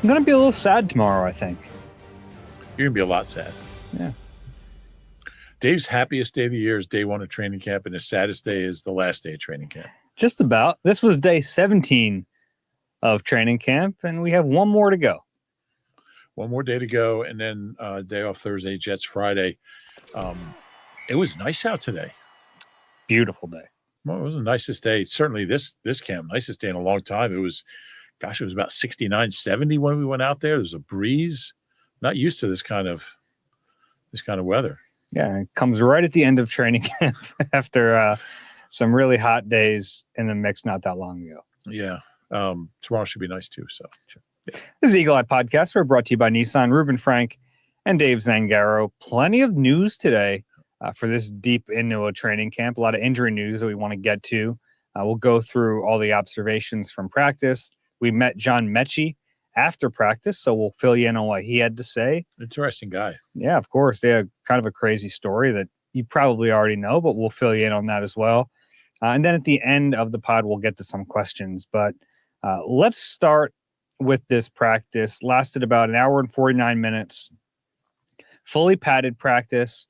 I'm going to be a little sad tomorrow, I think. You're going to be a lot sad. Yeah. Dave's happiest day of the year is day one of training camp, and his saddest day is the last day of training camp. Just about. This was day 17 of training camp, and we have one more to go. One more day to go, and then day off Thursday, Jets Friday. It was nice out today. Beautiful day. Well, it was the nicest day. Certainly this camp, nicest day in a long time. It was about 69, 70 when we went out there. There's a breeze. Not used to this kind of weather. Yeah, it comes right at the end of training camp after some really hot days in the mix not that long ago. Yeah. Tomorrow should be nice too. So sure. Yeah. This is Eagle Eye Podcast. We're brought to you by Nissan, Reuben, Frank, and Dave Zangaro. Plenty of news today for this deep into a training camp. A lot of injury news that we want to get to. We'll go through all the observations from practice. We met John Metchie after practice, so we'll fill you in on what he had to say. Interesting guy. Yeah, of course. They have kind of a crazy story that you probably already know, but we'll fill you in on that as well. And then at the end of the pod, we'll get to some questions. But let's start with this practice. Lasted about an hour and 49 minutes. Fully padded practice.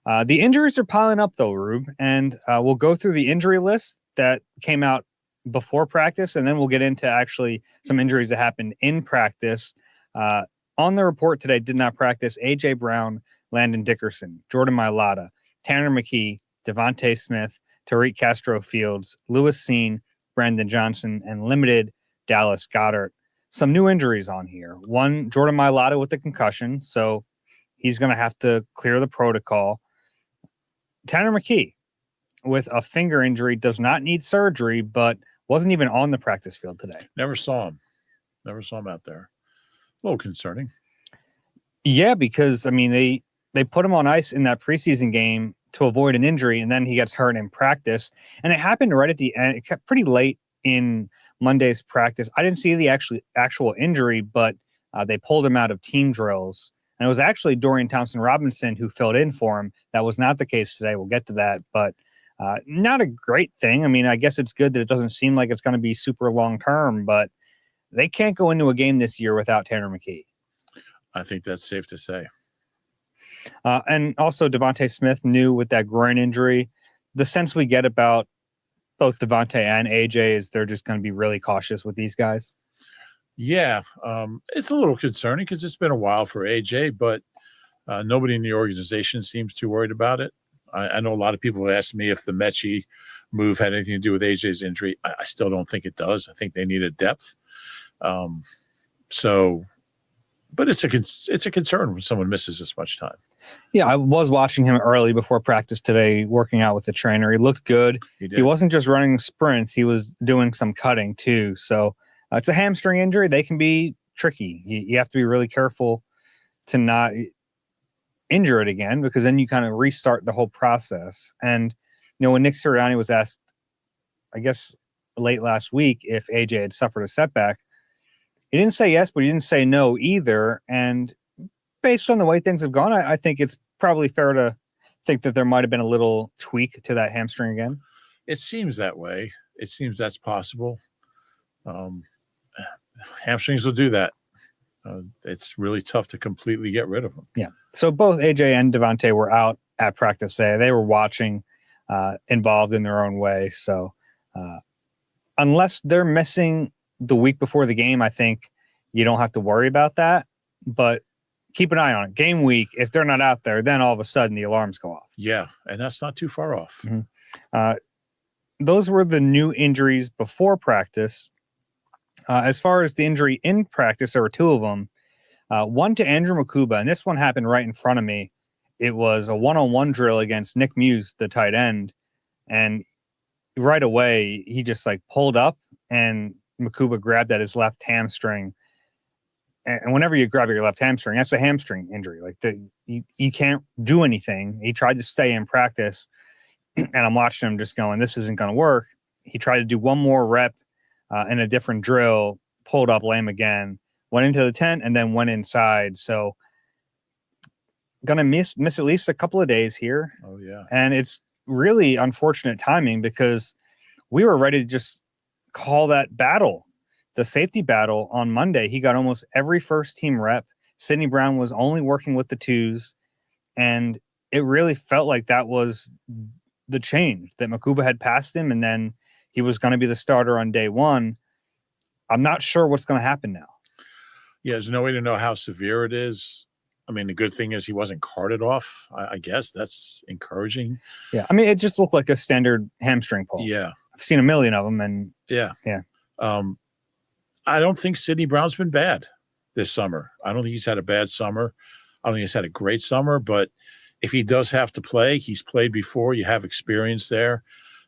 The injuries are piling up, though, Rube. And we'll go through the injury list that came out before practice, and then we'll get into actually some injuries that happened in practice. On the report today, did not practice A.J. Brown, Landon Dickerson, Jordan Mailata, Tanner McKee, Devontae Smith, Tariq Castro-Fields, Lewis Seen, Brandon Johnson, and limited Dallas Goedert. Some new injuries on here. One, Jordan Mailata with a concussion, so he's going to have to clear the protocol. Tanner McKee with a finger injury, does not need surgery, but wasn't even on the practice field today. Never saw him out there. A little concerning. Yeah, because, I mean, they put him on ice in that preseason game to avoid an injury, and then he gets hurt in practice. And it happened right at the end. It kept pretty late in Monday's practice. I didn't see the actual injury, but they pulled him out of team drills. And it was actually Dorian Thompson-Robinson who filled in for him. That was not the case today. We'll get to that, but not a great thing. I mean, I guess it's good that it doesn't seem like it's going to be super long-term, but they can't go into a game this year without Tanner McKee. I think that's safe to say. And also Devontae Smith new with that groin injury. The sense we get about both Devontae and AJ is they're just going to be really cautious with these guys. Yeah, it's a little concerning because it's been a while for AJ, but nobody in the organization seems too worried about it. I know a lot of people have asked me if the Metchie move had anything to do with AJ's injury. I still don't think it does. I think they need a depth. But it's a concern when someone misses this much time. Yeah, I was watching him early before practice today, working out with the trainer. He looked good. He wasn't just running sprints. He was doing some cutting too. So it's a hamstring injury. They can be tricky. You have to be really careful to not injure it again, because then you kind of restart the whole process. And, when Nick Sirianni was asked, I guess late last week, if AJ had suffered a setback, he didn't say yes, but he didn't say no either. And based on the way things have gone, I think it's probably fair to think that there might have been a little tweak to that hamstring again. It seems that way. It seems that's possible. Hamstrings will do that. It's really tough to completely get rid of them. Yeah. So both AJ and Devontae were out at practice today. They were watching, involved in their own way. So unless they're missing the week before the game, I think you don't have to worry about that. But keep an eye on it. Game week, if they're not out there, then all of a sudden the alarms go off. Yeah, and that's not too far off. Mm-hmm. Those were the new injuries before practice. As far as the injury in practice, there were two of them. One to Andrew Makuba, and this one happened right in front of me. It was a one-on-one drill against Nick Muse, the tight end, and right away he just pulled up, and Makuba grabbed at his left hamstring. And whenever you grab your left hamstring, that's a hamstring injury. You can't do anything. He tried to stay in practice, and I'm watching him just going, this isn't going to work. He tried to do one more rep in a different drill, pulled up lame again, went into the tent, and then went inside. So going to miss at least a couple of days here. Oh, yeah. And it's really unfortunate timing because we were ready to just call that battle the safety battle on Monday, he got almost every first team rep. Sidney Brown was only working with the twos, and it really felt like that was the change, that Makuba had passed him and then he was going to be the starter on day one. I'm not sure what's going to happen now. Yeah, there's no way to know how severe it is. I mean, the good thing is he wasn't carted off. I guess that's encouraging. Yeah, I mean, it just looked like a standard hamstring pull. Yeah. I've seen a million of them, and yeah. I don't think Sidney Brown's been bad this summer. I don't think he's had a bad summer. I don't think he's had a great summer, but if he does have to play, he's played before. You have experience there.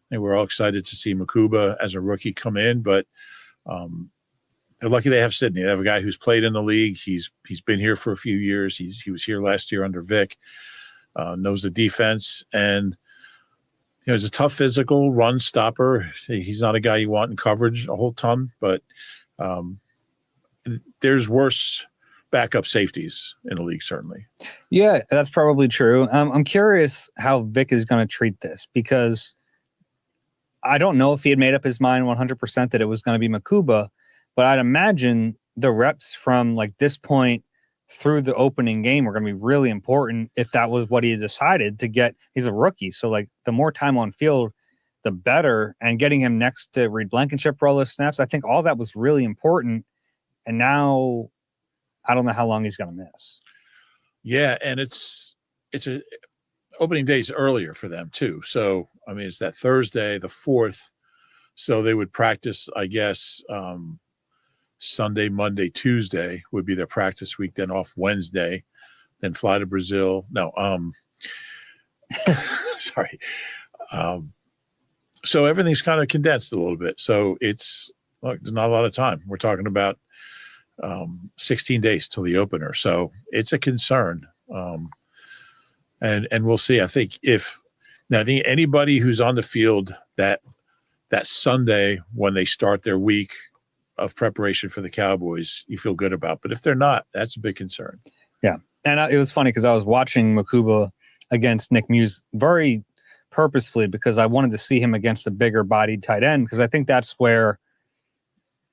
And we're all excited to see Makuba as a rookie come in, but they're lucky they have Sidney. They have a guy who's played in the league. He's been here for a few years. He was here last year under Vic, knows the defense, and he's a tough physical run stopper. He's not a guy you want in coverage a whole ton, but there's worse backup safeties in the league, certainly. Yeah, that's probably true. I'm curious how Vic is going to treat this, because I don't know if he had made up his mind 100% that it was going to be Makuba, but I'd imagine the reps from like this point through the opening game were going to be really important if that was what he decided to get. He's a rookie, so like the more time on field, the better. And getting him next to Reed Blankenship for all those snaps, I think all that was really important. And now I don't know how long he's going to miss. Yeah, and it's a opening day's earlier for them too. So I mean, it's that Thursday, the 4th. So they would practice, I guess, Sunday, Monday, Tuesday would be their practice week. Then off Wednesday, then fly to Brazil. No, sorry. So everything's kind of condensed a little bit. So there's not a lot of time. We're talking about 16 days till the opener. So it's a concern. And we'll see. I think anybody who's on the field that Sunday when they start their week of preparation for the Cowboys, you feel good about. But if they're not, that's a big concern. Yeah. And it was funny because I was watching Makuba against Nick Muse very purposefully because I wanted to see him against a bigger bodied tight end, because I think that's where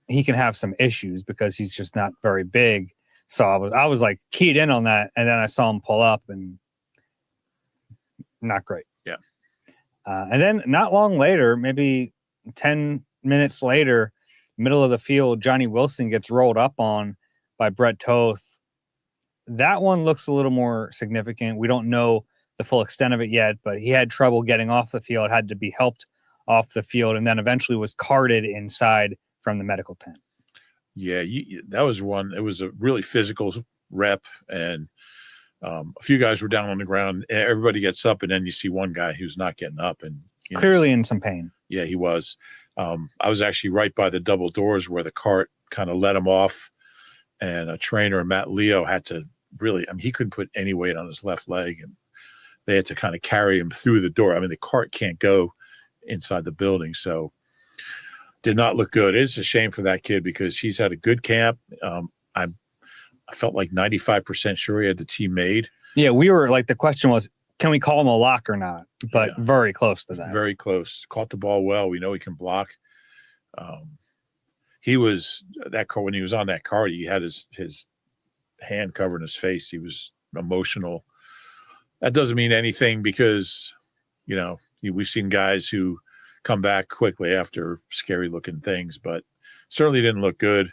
he can have some issues because he's just not very big. So I was like keyed in on that. And then I saw him pull up and not great. Yeah. And then not long later, maybe 10 minutes later, middle of the field, Johnny Wilson gets rolled up on by Brett Toth. That one looks a little more significant. We don't know the full extent of it yet, but he had trouble getting off the field, had to be helped off the field, and then eventually was carted inside from the medical tent. Yeah, that was one. It was a really physical rep, and a few guys were down on the ground. Everybody gets up, and then you see one guy who's not getting up, and clearly in some pain. Yeah, he was. I was actually right by the double doors where the cart kind of let him off, and a trainer, Matt Leo, had to really, he couldn't put any weight on his left leg, and they had to kind of carry him through the door. The cart can't go inside the building, so did not look good. It's a shame for that kid because he's had a good camp. I felt like 95% sure he had the team made. Yeah, we were like, the question was, can we call him a lock or not? But yeah, very close to that. Very close. Caught the ball well. We know he can block. He was that car when he was on that cart. He had his hand covering his face. He was emotional. That doesn't mean anything because we've seen guys who come back quickly after scary looking things, but certainly didn't look good.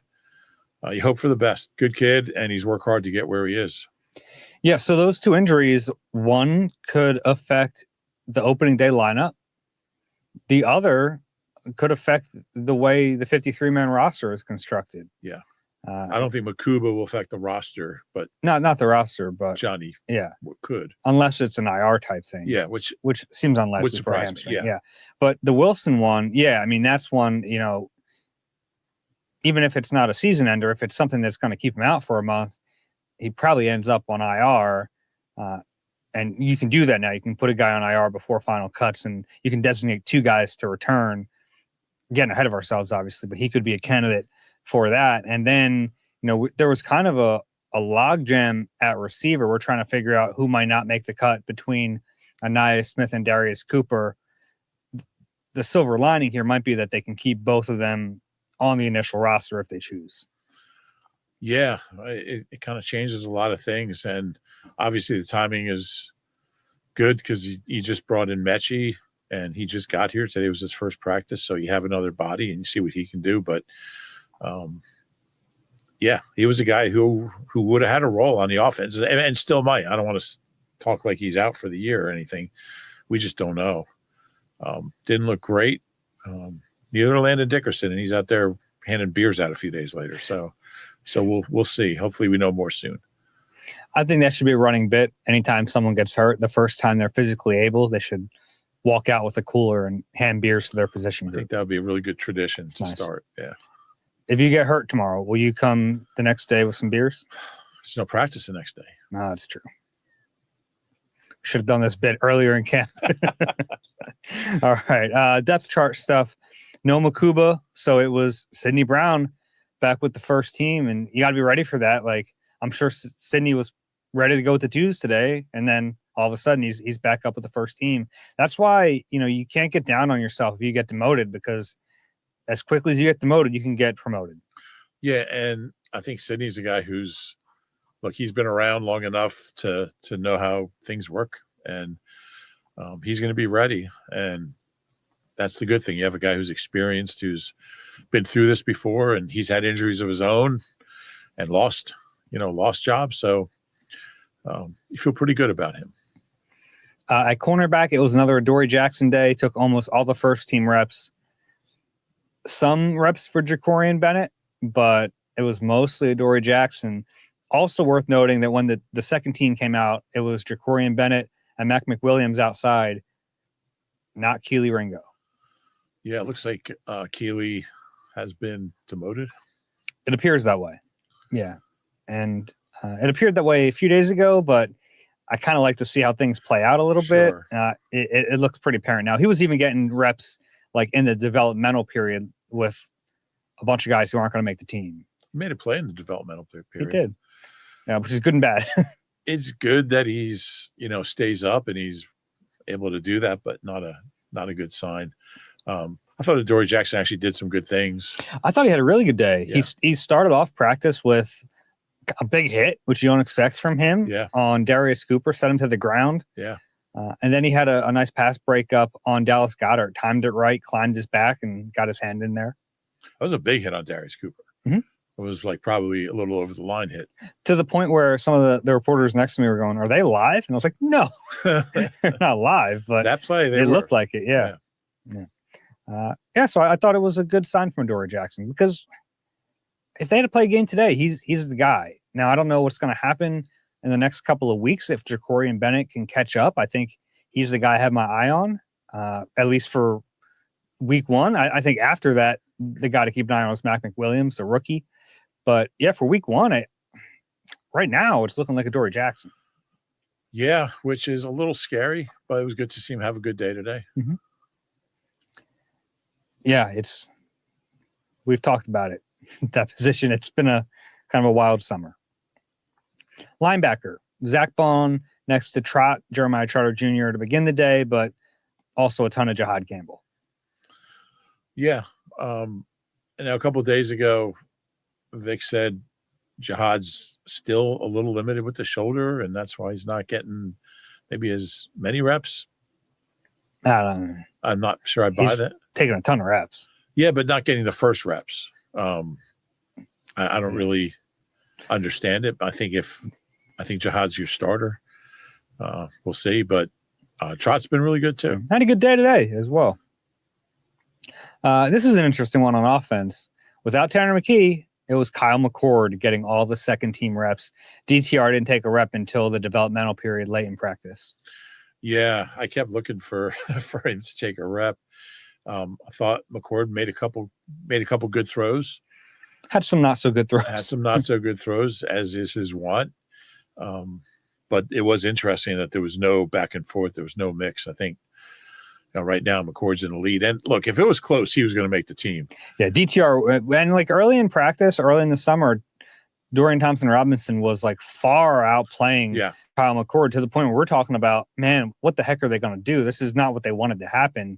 You hope for the best. Good kid, and he's worked hard to get where he is. Yeah, so those two injuries, one could affect the opening day lineup. The other could affect the way the 53-man roster is constructed. Yeah. I don't think Makuba will affect the roster, but not the roster, but Johnny, could, unless it's an IR type thing. Yeah, which seems unlikely for a hamstring. Yeah, but the Wilson one, that's one. Even if it's not a season ender, if it's something that's going to keep him out for a month, he probably ends up on IR. And you can do that now. You can put a guy on IR before final cuts, and you can designate 2 guys to return. Getting ahead of ourselves, obviously, but he could be a candidate for that. And then, there was kind of a logjam at receiver. We're trying to figure out who might not make the cut between Anaya Smith and Darius Cooper. The silver lining here might be that they can keep both of them on the initial roster if they choose. Yeah, it kind of changes a lot of things. And obviously the timing is good because he just brought in Metchie, and he just got here. Today was his first practice, so you have another body and you see what he can do. But, yeah, he was a guy who would have had a role on the offense and still might. I don't want to talk like he's out for the year or anything. We just don't know. Didn't look great. Neither Landon Dickerson, and he's out there handing beers out a few days later. So we'll see. Hopefully we know more soon. I think that should be a running bit. Anytime someone gets hurt, the first time they're physically able, they should walk out with a cooler and hand beers to their position group. I think that would be a really good tradition to nice. Start. Yeah. If you get hurt tomorrow, will you come the next day with some beers? There's no practice the next day. No, that's true. Should have done this bit earlier in camp. All right. Depth chart stuff. No Makuba. So it was Sidney Brown back with the first team, and you got to be ready for that. Like, I'm sure Sidney was ready to go with the twos today, and then all of a sudden he's back up with the first team. That's why, you can't get down on yourself if you get demoted, because as quickly as you get demoted, you can get promoted. Yeah, and I think Sidney's a guy who's, look, he's been around long enough to know how things work, and he's going to be ready. And that's the good thing. You have a guy who's experienced, who's been through this before, and he's had injuries of his own and lost jobs. So you feel pretty good about him. At cornerback, it was another Adoree Jackson day. Took almost all the first team reps. Some reps for Jacorian Bennett, but it was mostly Adoree Jackson. Also worth noting that when the second team came out, it was Jacorian Bennett and Mac McWilliams outside, not Keely Ringo. Yeah, it looks like Keely has been demoted. It appears that way. Yeah. And it appeared that way a few days ago, but I kind of like to see how things play out a little bit. It looks pretty apparent now. He was even getting reps like in the developmental period with a bunch of guys who aren't going to make the team. He made a play in the developmental period. He did. Yeah, which is good and bad. It's good that he's, stays up and he's able to do that, but not a good sign. I thought Adoree Jackson actually did some good things. I thought he had a really good day. Yeah. He started off practice with a big hit, which you don't expect from him. Yeah. On Darius Cooper, set him to the ground. Yeah. And then he had a nice pass breakup on Dallas Goedert, timed it right, climbed his back, and got his hand in there. That was a big hit on Darius Cooper. Mm-hmm. It was like probably a little over the line hit. To the point where some of the reporters next to me were going, "Are they live?" And I was like, "No, they're not live." But that play, it looked like it. Yeah. So I thought it was a good sign from Adoree Jackson, because if they had to play a game today, he's the guy. Now, I don't know what's going to happen in the next couple of weeks if Jacorian Bennett can catch up. I think he's the guy I have my eye on, at least for week one. I think after that, the guy to keep an eye on is Mac McWilliams, the rookie. But yeah, for week one, right now it's looking like Adoree Jackson. Yeah, which is a little scary, but it was good to see him have a good day today. Mm-hmm. Yeah, we've talked about it. That position, it's been a kind of a wild summer. Linebacker, Zach Bone next to Trot, Jeremiah Trotter Jr. to begin the day, but also a ton of Jahad Campbell. Yeah. And now a couple of days ago, Vic said Jahad's still a little limited with the shoulder, and that's why he's not getting maybe as many reps. I don't know. I'm not sure I buy that. Taking a ton of reps. Yeah, but not getting the first reps. I don't really understand it. I think Jahad's your starter. We'll see, but Trot's been really good too. Had a good day today as well. This is an interesting one on offense. Without Tanner McKee, it was Kyle McCord getting all the second team reps. DTR didn't take a rep until the developmental period late in practice. Yeah, I kept looking for him to take a rep. I thought McCord made a couple good throws. Had some not so good throws. As is his want. But it was interesting that there was no back and forth. There was no mix. I think right now McCord's in the lead. And look, if it was close, he was going to make the team. Yeah, DTR, and like early in practice, early in the summer, Dorian Thompson-Robinson was like far outplaying Kyle McCord, to the point where we're talking about, man, what the heck are they going to do? This is not what they wanted to happen.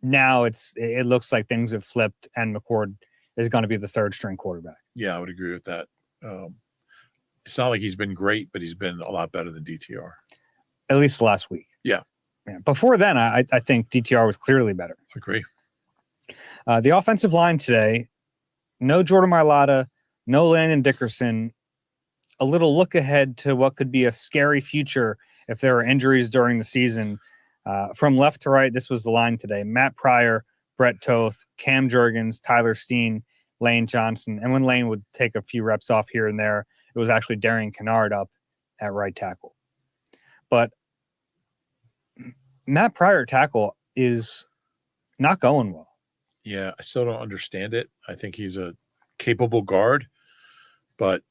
Now it looks like things have flipped, and McCord is going to be the third string quarterback. Yeah, I would agree with that. It's not like he's been great, but he's been a lot better than DTR. At least last week. Yeah. Before then, I think DTR was clearly better. Agree. The offensive line today, no Jordan Mailata, no Landon Dickerson. A little look ahead to what could be a scary future if there are injuries during the season. From left to right, this was the line today. Matt Pryor, Brett Toth, Cam Jurgens, Tyler Steen, Lane Johnson. And when Lane would take a few reps off here and there, it was actually Darian Kennard up at right tackle. But Matt Pryor tackle is not going well. Yeah, I still don't understand it. I think he's a capable guard, but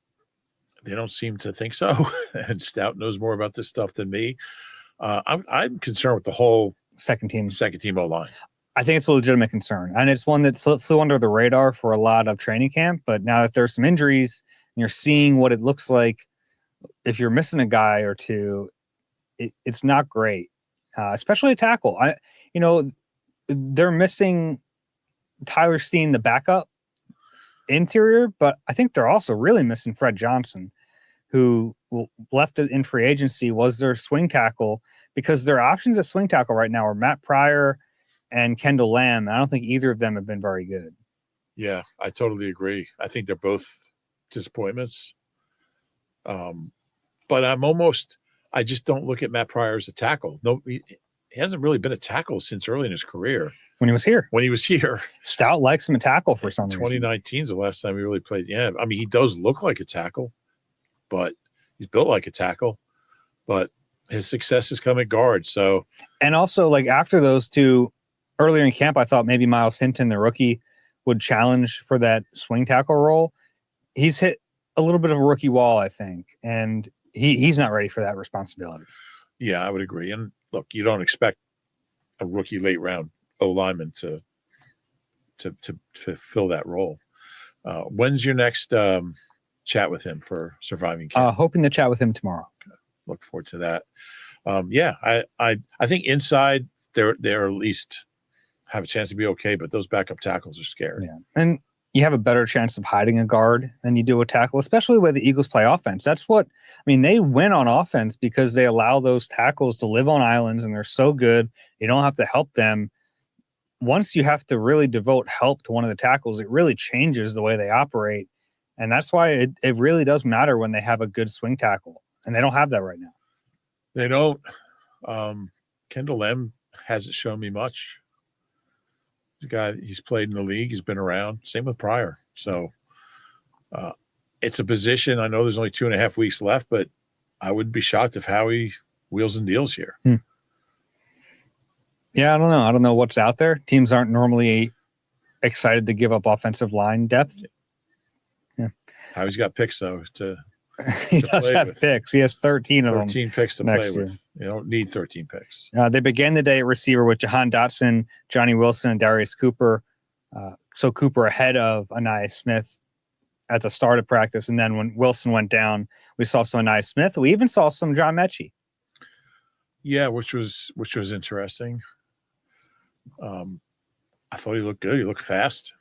they don't seem to think so. And Stout knows more about this stuff than me. I'm concerned with the whole second team O-line. I think it's a legitimate concern. And it's one that flew under the radar for a lot of training camp. But now that there's some injuries and you're seeing what it looks like, if you're missing a guy or two, it's not great, especially a tackle. They're missing Tyler Steen, the backup interior, but I think they're also really missing Fred Johnson, who left in free agency, was their swing tackle, because their options at swing tackle right now are Matt Pryor and Kendall Lamb. I don't think either of them have been very good. Yeah, I totally agree. I think they're both disappointments. But I just don't look at Matt Pryor as a tackle. No, he hasn't really been a tackle since early in his career. When he was here. Stout likes him a tackle for some reason. 2019 is the last time he really played. Yeah, I mean, he does look like a tackle, but he's built like a tackle. But his success has come at guard. So, and also, like, after those two, earlier in camp, I thought maybe Miles Hinton, the rookie, would challenge for that swing tackle role. He's hit a little bit of a rookie wall, I think, and he's not ready for that responsibility. Yeah, I would agree. And look, you don't expect a rookie late round O-lineman to fill that role. When's your next chat with him for surviving camp? Hoping to chat with him tomorrow. Okay. Look forward to that. I think inside they're at least have a chance to be okay, but those backup tackles are scary. Yeah, and you have a better chance of hiding a guard than you do a tackle, especially the way the Eagles play offense. That's what, I mean, they win on offense because they allow those tackles to live on islands, and they're so good. You don't have to help them. Once you have to really devote help to one of the tackles, it really changes the way they operate. And that's why it really does matter when they have a good swing tackle. And they don't have that right now. They don't. Kendall Lamb hasn't shown me much. The guy, he's played in the league. He's been around. Same with Pryor. So it's a position. I know there's only 2.5 weeks left, but I wouldn't be shocked if Howie wheels and deals here. Yeah, I don't know. I don't know what's out there. Teams aren't normally excited to give up offensive line depth. Yeah, Howie's got picks, though, he does have picks. He has 13 of them. 13 picks to play with. You don't need 13 picks. They began the day at receiver with Jahan Dotson, Johnny Wilson, and Darius Cooper. So Cooper ahead of Anais Smith at the start of practice. And then when Wilson went down, we saw some Anais Smith. We even saw some John Metchie. Yeah, which was interesting. I thought he looked good. He looked fast.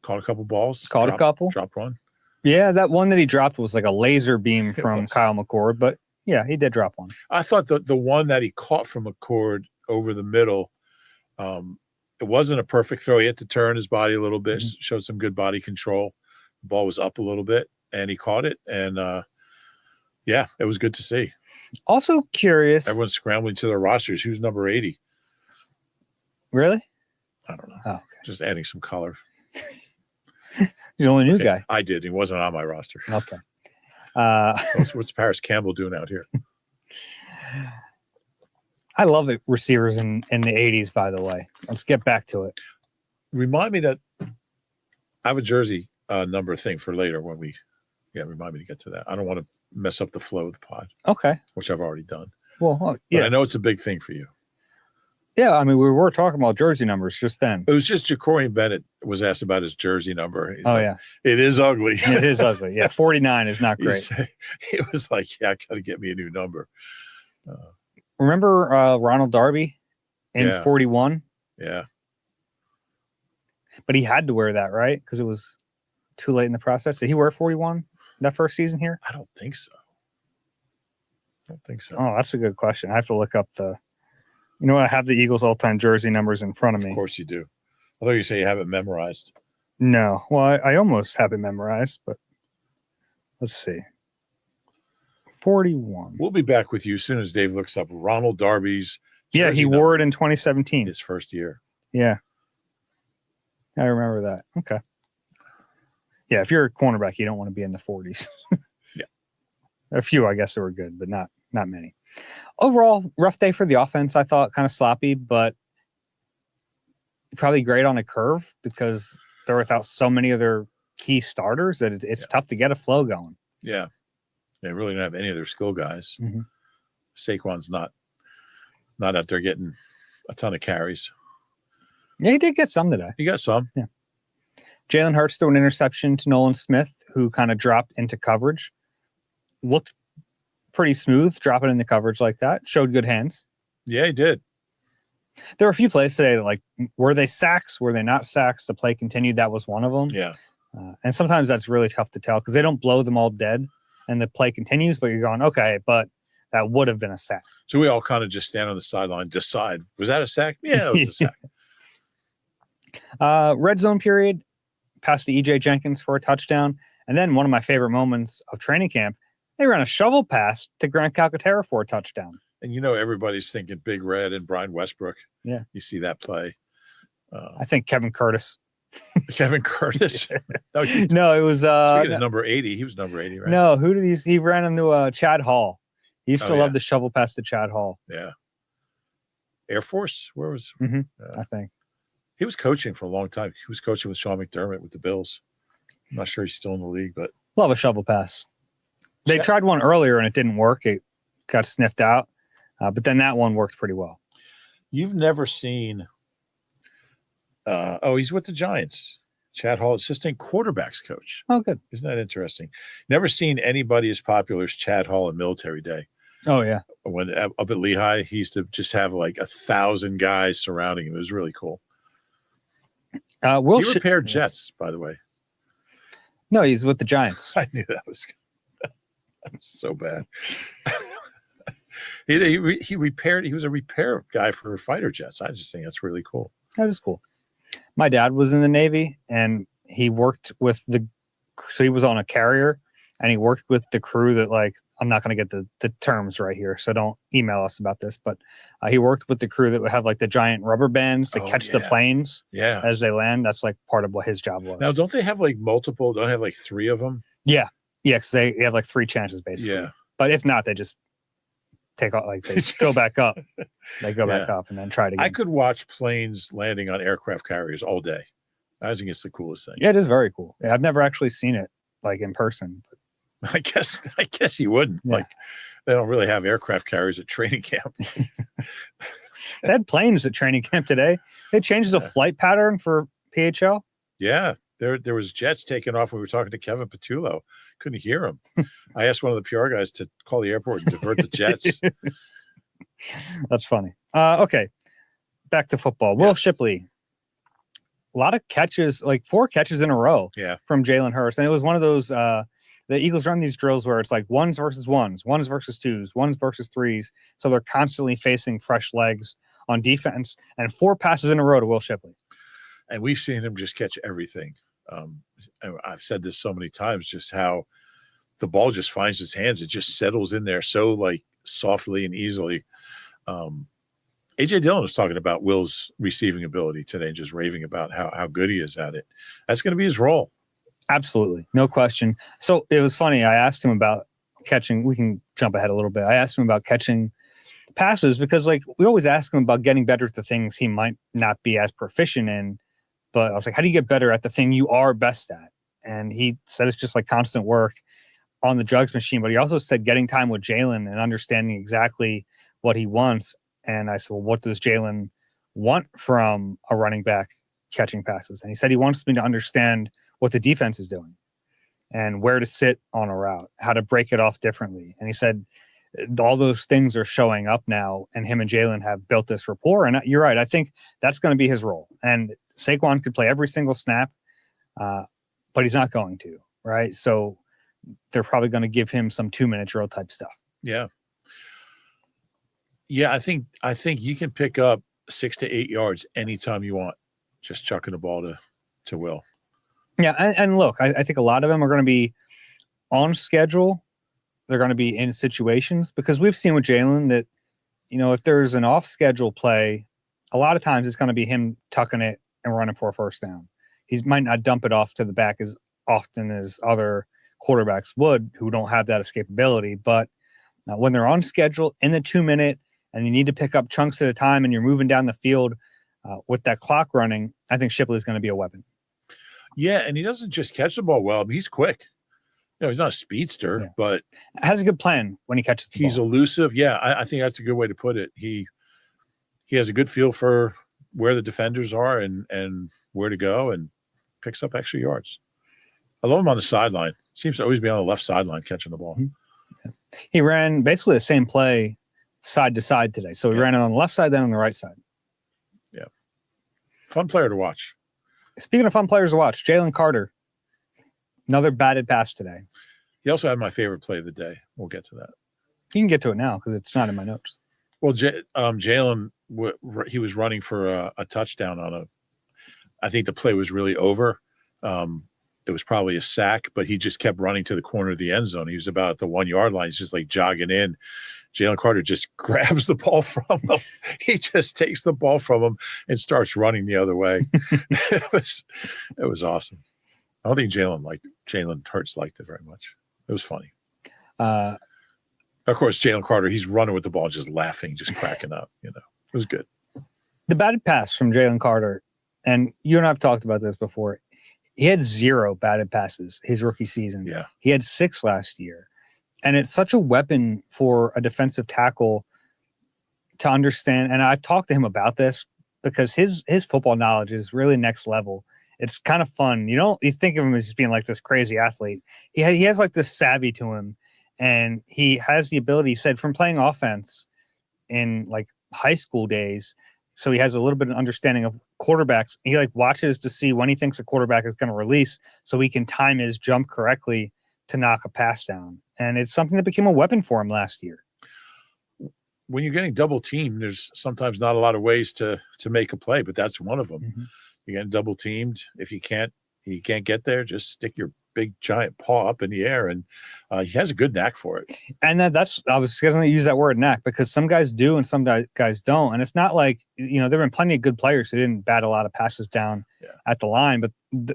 Caught a couple balls. Dropped one. Yeah, that one that he dropped was like a laser beam from Kyle McCord, but yeah, he did drop one. I thought the one that he caught from McCord over the middle, it wasn't a perfect throw. He had to turn his body a little bit, showed some good body control. The ball was up a little bit, and he caught it. And, yeah, it was good to see. Also curious. Everyone's scrambling to their rosters. Who's number 80? Really? I don't know. Oh, okay. Just adding some color. You're the only new guy. I did. He wasn't on my roster. Okay. What's Paris Campbell doing out here? I love it. Receivers in the 80s, by the way. Let's get back to it. Remind me that I have a jersey number thing for later when remind me to get to that. I don't want to mess up the flow of the pod. Okay. Which I've already done. Well, yeah. But I know it's a big thing for you. Yeah, I mean, we were talking about jersey numbers just then. It was just Jacorian Bennett was asked about his jersey number. He's yeah. It is ugly. It is ugly. Yeah, 49 is not great. He was like, yeah, I got to get me a new number. Remember Ronald Darby in 41? Yeah. But he had to wear that, right? Because it was too late in the process. Did he wear 41 that first season here? I don't think so. Oh, that's a good question. I have to look up I have the Eagles all-time jersey numbers in front of me. Of course you do. Although you say you have it memorized. No. Well, I almost have it memorized, but let's see. 41. We'll be back with you as soon as Dave looks up Ronald Darby's Yeah, jersey he number, wore it in 2017. his first year. Yeah. I remember that. Okay. Yeah, if you're a cornerback, you don't want to be in the 40s. Yeah. A few, I guess, that were good, but not many. Overall, rough day for the offense, I thought, kind of sloppy, but probably great on a curve because they're without so many of their key starters that it's tough to get a flow going. Yeah. They really don't have any of their skill guys. Mm-hmm. Saquon's not out there getting a ton of carries. Yeah, he did get some today. He got some. Yeah. Jalen Hurts threw an interception to Nolan Smith, who kind of dropped into coverage. Looked pretty smooth, dropping into coverage like that. Showed good hands. Yeah, he did. There were a few plays today that, like, were they sacks? Were they not sacks? The play continued. That was one of them. Yeah. And sometimes that's really tough to tell because they don't blow them all dead and the play continues, but you're going, okay, but that would have been a sack. So we all kind of just stand on the sideline, decide, was that a sack? Yeah, it was a sack. Red zone period, pass to EJ Jenkins for a touchdown. And then one of my favorite moments of training camp, they ran a shovel pass to Grant Calcaterra for a touchdown. And everybody's thinking Big Red and Brian Westbrook. Yeah. You see that play. I think Kevin Curtis. Kevin Curtis? No, it was number 80. He was number 80, right? No, who did he ran into Chad Hall. He used to love the shovel pass to Chad Hall. Yeah. Air Force? Where was I think. He was coaching for a long time. He was coaching with Sean McDermott with the Bills. I'm not sure he's still in the league, but love a shovel pass. They tried one earlier and it didn't work. It got sniffed out. But then that one worked pretty well. You've never seen he's with the Giants. Chad Hall, assistant quarterbacks coach. Oh, good. Isn't that interesting? Never seen anybody as popular as Chad Hall in Military Day. Oh, yeah. When up at Lehigh, he used to just have like 1,000 guys surrounding him. It was really cool. He repaired jets, by the way. No, he's with the Giants. I knew that was so bad. He was a repair guy for fighter jets. I just think that's really cool. That is cool. My dad was in the Navy and he worked with so he was on a carrier and he worked with the crew that, like, I'm not going to get the terms right here, so don't email us about this, but he worked with the crew that would have like the giant rubber bands to catch the planes as they land. That's like part of what his job was. Now, don't they have like multiple? Don't they have like 3 of them? Yeah. Yeah, because they have like 3 chances basically. Yeah. But if not, they just take off, like they go back up. They go back up and then try to get. I could watch planes landing on aircraft carriers all day. I think it's the coolest thing. Yeah, it is very cool. Yeah, I've never actually seen it like in person. But I guess you wouldn't. Yeah. Like, they don't really have aircraft carriers at training camp. They had planes at training camp today. They changed the flight pattern for PHL. Yeah. There was jets taking off when we were talking to Kevin Patullo. Couldn't hear him. I asked one of the PR guys to call the airport and divert the jets. That's funny. Okay. Back to football. Will Shipley. A lot of catches, like 4 catches in a row from Jalen Hurts. And it was one of those, the Eagles run these drills where it's like ones versus ones versus twos, ones versus threes. So they're constantly facing fresh legs on defense, and 4 passes in a row to Will Shipley. And we've seen him just catch everything. I've said this so many times, just how the ball just finds its hands. It just settles in there so like softly and easily. AJ Dillon was talking about Will's receiving ability today, just raving about how good he is at it. That's going to be his role. Absolutely. No question. So it was funny. I asked him about catching. We can jump ahead a little bit. I asked him about catching passes because, like, we always ask him about getting better at the things he might not be as proficient in. But I was like, how do you get better at the thing you are best at? And he said it's just like constant work on the jugs machine. But he also said getting time with Jalen and understanding exactly what he wants. And I said, well, what does Jalen want from a running back catching passes? And he said he wants me to understand what the defense is doing and where to sit on a route, how to break it off differently. And he said all those things are showing up now, and him and Jalen have built this rapport. And you're right. I think that's going to be his role. And Saquon could play every single snap, but he's not going to, right? So they're probably going to give him some 2-minute drill type stuff. Yeah. Yeah, I think you can pick up 6 to 8 yards anytime you want, just chucking the ball to Will. Yeah, and look, I think a lot of them are going to be on schedule. They're going to be in situations, because we've seen with Jalen that, if there's an off-schedule play, a lot of times it's going to be him tucking it and running for a first down. He might not dump it off to the back as often as other quarterbacks would, who don't have that escapability. But when they're on schedule in the 2-minute and you need to pick up chunks at a time and you're moving down the field with that clock running, I think Shipley is going to be a weapon. Yeah, and he doesn't just catch the ball well. I mean, he's quick. He's not a speedster, but has a good plan when he catches the ball. He's elusive. Yeah, I think that's a good way to put it. He has a good feel for where the defenders are and where to go, and picks up extra yards. I love him on the sideline. Seems to always be on the left sideline catching the ball. Mm-hmm. Yeah. He ran basically the same play side to side today. So he ran it on the left side, then on the right side. Yeah. Fun player to watch. Speaking of fun players to watch, Jalen Carter. Another batted pass today. He also had my favorite play of the day. We'll get to that. You can get to it now because it's not in my notes. Well, Jalen, he was running for a touchdown on I think the play was really over. It was probably a sack, but he just kept running to the corner of the end zone. He was about at the 1 yard line. He's just like jogging in. Jalen Carter just grabs the ball from him. He just takes the ball from him and starts running the other way. It was awesome. I don't think Jalen Hurts liked it very much. It was funny. Of course, Jalen Carter, he's running with the ball, just laughing, just cracking up. It was good. The batted pass from Jalen Carter, and you and I have talked about this before. He had 0 batted passes his rookie season. Yeah. He had 6 last year. And it's such a weapon for a defensive tackle to understand. And I've talked to him about this because his football knowledge is really next level. It's kind of fun. You think of him as just being like this crazy athlete. He has like this savvy to him, and he has the ability, he said, from playing offense in like high school days. So he has a little bit of understanding of quarterbacks. He like watches to see when he thinks a quarterback is going to release, so he can time his jump correctly to knock a pass down. And it's something that became a weapon for him last year. When you're getting double teamed, there's sometimes not a lot of ways to make a play, but that's one of them. Mm-hmm. You're getting double teamed. If you can't get there, just stick your big giant paw up in the air, and he has a good knack for it. And I was going to use that word knack, because some guys do and some guys don't. And it's not like, there've been plenty of good players who didn't bat a lot of passes down at the line, but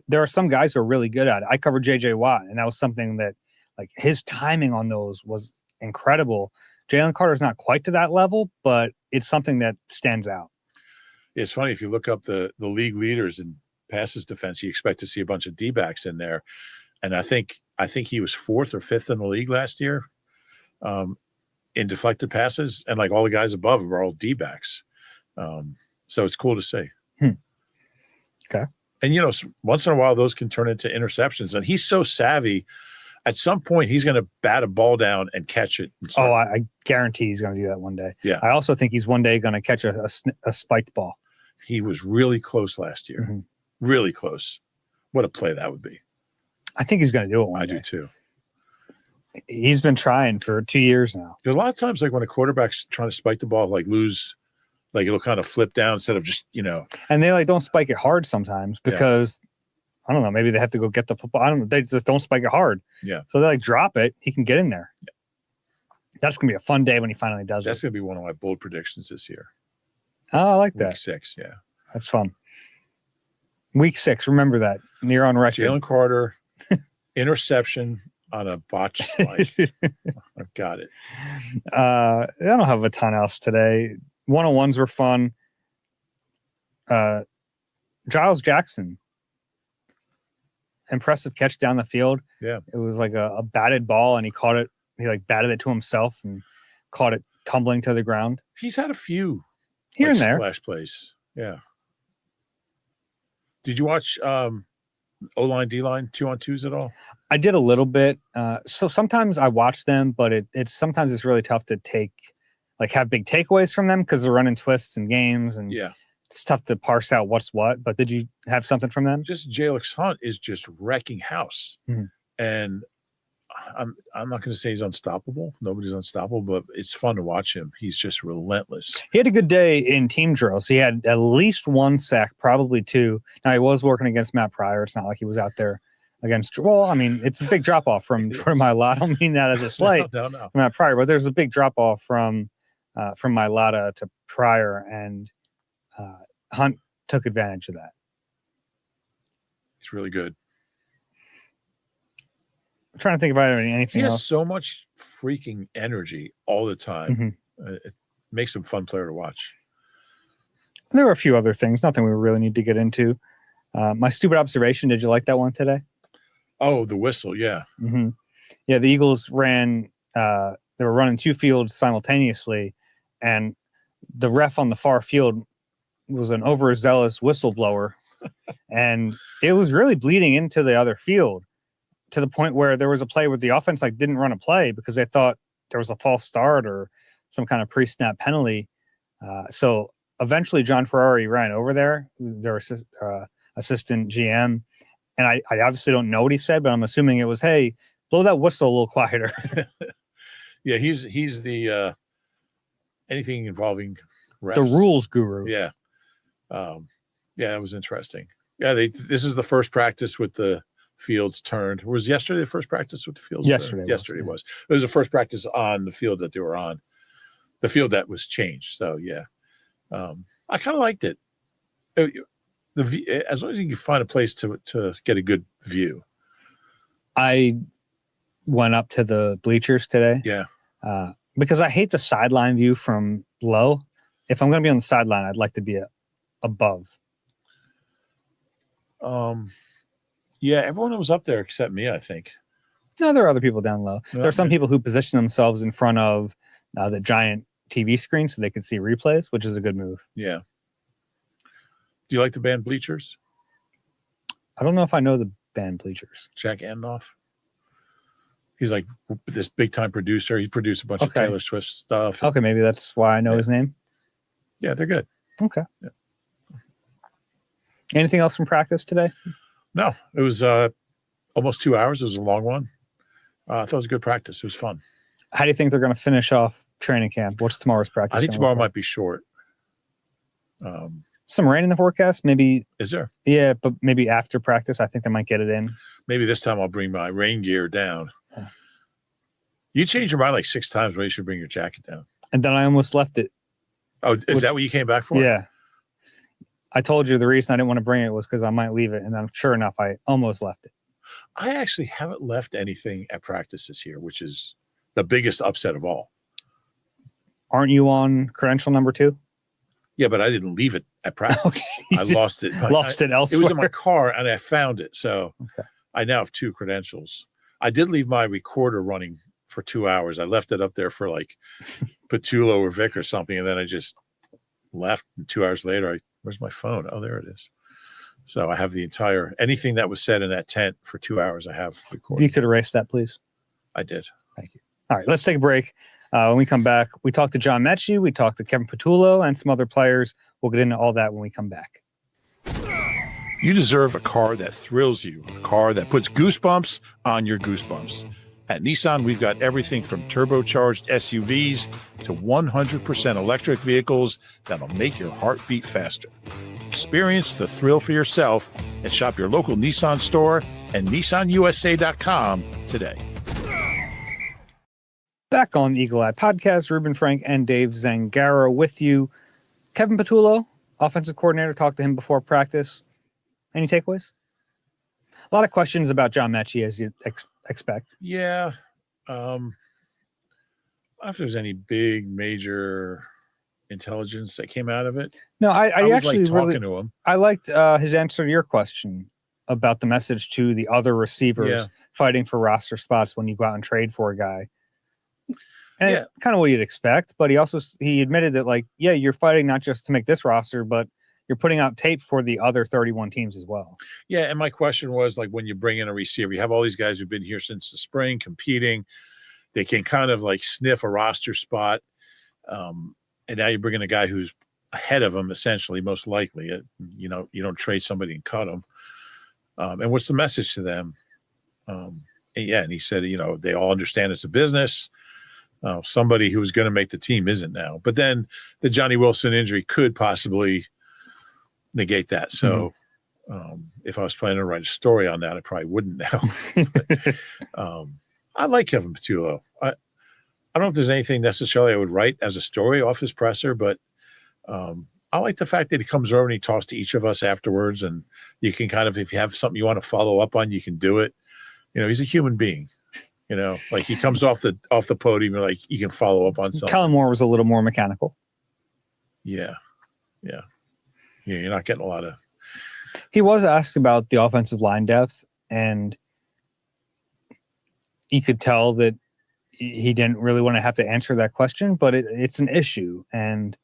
there are some guys who are really good at it. I covered JJ Watt, and that was something that, like, his timing on those was incredible. Jalen Carter is not quite to that level, but it's something that stands out. It's funny, if you look up the league leaders in passes defense, you expect to see a bunch of D-backs in there. And I think he was 4th or 5th in the league last year in deflected passes, and like all the guys above him are all D-backs. So it's cool to see. Okay. And, once in a while, those can turn into interceptions. And he's so savvy. At some point, he's going to bat a ball down and catch it. I guarantee he's going to do that one day. Yeah. I also think he's one day going to catch a spiked ball. He was really close last year. Mm-hmm. Really close. What a play that would be. I think he's going to do it one day. I do too. He's been trying for 2 years now. There's a lot of times, like when a quarterback's trying to spike the ball, like it'll kind of flip down instead of just, And they don't spike it hard sometimes because, I don't know, maybe they have to go get the football. I don't know. They just don't spike it hard. Yeah. So they drop it. He can get in there. Yeah. That's going to be a fun day when he finally does That's going to be one of my bold predictions this year. Oh, I like that. Week 6, yeah. That's fun. Week 6, remember that. You're on record. Jalen Carter, interception on a botched slide. I've got it. I don't have a ton else today. 101s were fun. Giles Jackson. Impressive catch down the field. Yeah. It was like a batted ball, and he caught it. He batted it to himself and caught it tumbling to the ground. He's had a few here and there splash plays. Yeah. Did you watch O-line, D-line 2-on-2s at all? I did a little bit. So sometimes I watch them, but sometimes it's really tough to have big takeaways from them because they're running twists and games and it's tough to parse out what's what. But did you have something from them? Just Jalix Hunt is just wrecking house, and I'm not going to say he's unstoppable. Nobody's unstoppable, but it's fun to watch him. He's just relentless. He had a good day in team drills. He had at least 1 sack, probably 2. Now he was working against Matt Pryor. It's not like he was out there against. Well, I mean, it's a big drop off from Mailata. I don't mean that as a slight. No. Matt Pryor, but there's a big drop off from Mailata to Pryor, and Hunt took advantage of that. He's really good. I'm trying to think about anything He has else. so much freaking energy all the time. It makes him a fun player to watch. There were a few other things, nothing we really need to get into. My stupid observation, did you like that one today? Oh, the whistle, yeah. Yeah, the Eagles ran, they were running 2 fields simultaneously, and the ref on the far field was an overzealous whistleblower, and it was really bleeding into the other field, to the point where there was a play where the offense didn't run a play because they thought there was a false start or some kind of pre-snap penalty. So eventually John Ferrari ran over there, their assistant GM. And I obviously don't know what he said, but I'm assuming it was, hey, blow that whistle a little quieter. Yeah, he's the anything involving refs. The rules guru. Yeah. Yeah, that was interesting. Yeah, this is the first practice with the fields turned. Was yesterday the first practice with the fields? Yesterday was. It was the first practice on the field that they were on. The field that was changed. So yeah, I kind of liked it. As long as you can find a place to get a good view. I went up to the bleachers today. Yeah. Because I hate the sideline view from low. If I'm going to be on the sideline, I'd like to be above. Yeah, everyone was up there except me, I think. No, there are other people down low. Yeah, there are some people who position themselves in front of the giant TV screen so they could see replays, which is a good move. Yeah. Do you like the band Bleachers? I don't know if I know the band Bleachers. Jack Andoff. He's like this big time producer. He produced a bunch of Taylor Swift stuff. Okay, maybe that's why I know his name. Yeah, they're good. Okay. Yeah. Anything else from practice today? No, it was almost 2 hours. It was a long one. I thought it was a good practice. It was fun. How do you think they're going to finish off training camp? What's tomorrow's practice? I think tomorrow might be short. Some rain in the forecast, maybe. Is there? Yeah, but maybe after practice, I think they might get it in. Maybe this time I'll bring my rain gear down. Yeah. You changed your mind like 6 times where you should bring your jacket down. And then I almost left it. Oh, is that what you came back for? Yeah. I told you the reason I didn't want to bring it was because I might leave it. And then sure enough, I almost left it. I actually haven't left anything at practice this year, which is the biggest upset of all. Aren't you on credential number 2? Yeah, but I didn't leave it at practice. Okay. I lost it. Lost it elsewhere. It was in my car and I found it. So I now have 2 credentials. I did leave my recorder running for 2 hours. I left it up there for like Patullo or Vic or something. And then I just left. And 2 hours later, where's my phone? Oh, there it is. So I have the entire, anything that was said in that tent for 2 hours, I have recorded. You could erase that, please. I did. Thank you. All right, let's take a break. When we come back, we talked to John Metchie, we talked to Kevin Patullo, and some other players. We'll get into all that when we come back. You deserve a car that thrills you, a car that puts goosebumps on your goosebumps. At Nissan, we've got everything from turbocharged SUVs to 100% electric vehicles that'll make your heart beat faster. Experience the thrill for yourself and shop your local Nissan store and nissanusa.com today. Back on the Eagle Eye Podcast, Reuben Frank and Dave Zangaro with you. Kevin Patullo, offensive coordinator, talked to him before practice. Any takeaways? A lot of questions about John Metchie, as you'd expect. Yeah. I don't know if there's any big, major intelligence that came out of it. No, I actually talking really, to him. I liked his answer to your question about the message to the other receivers fighting for roster spots when you go out and trade for a guy. And kind of what you'd expect, but he admitted that you're fighting not just to make this roster, but you're putting out tape for the other 31 teams as well. Yeah, and my question was when you bring in a receiver, you have all these guys who've been here since the spring competing. They can kind of sniff a roster spot. And now you bring in a guy who's ahead of him, essentially, most likely. You don't trade somebody and cut them. And what's the message to them? And he said, they all understand it's a business. Somebody who was going to make the team isn't now. But then the Johnny Wilson injury could possibly negate that. So if I was planning to write a story on that, I probably wouldn't now. But, I like Kevin Patullo. I don't know if there's anything necessarily I would write as a story off his presser, but I like the fact that he comes over and he talks to each of us afterwards, and you can kind of, if you have something you want to follow up on, you can do it. He's a human being. Like he comes off the podium, and like you can follow up on something. Kellen Moore was a little more mechanical. Yeah. You're not getting a lot of. He was asked about the offensive line depth, and you could tell that he didn't really want to have to answer that question, but it's an issue, and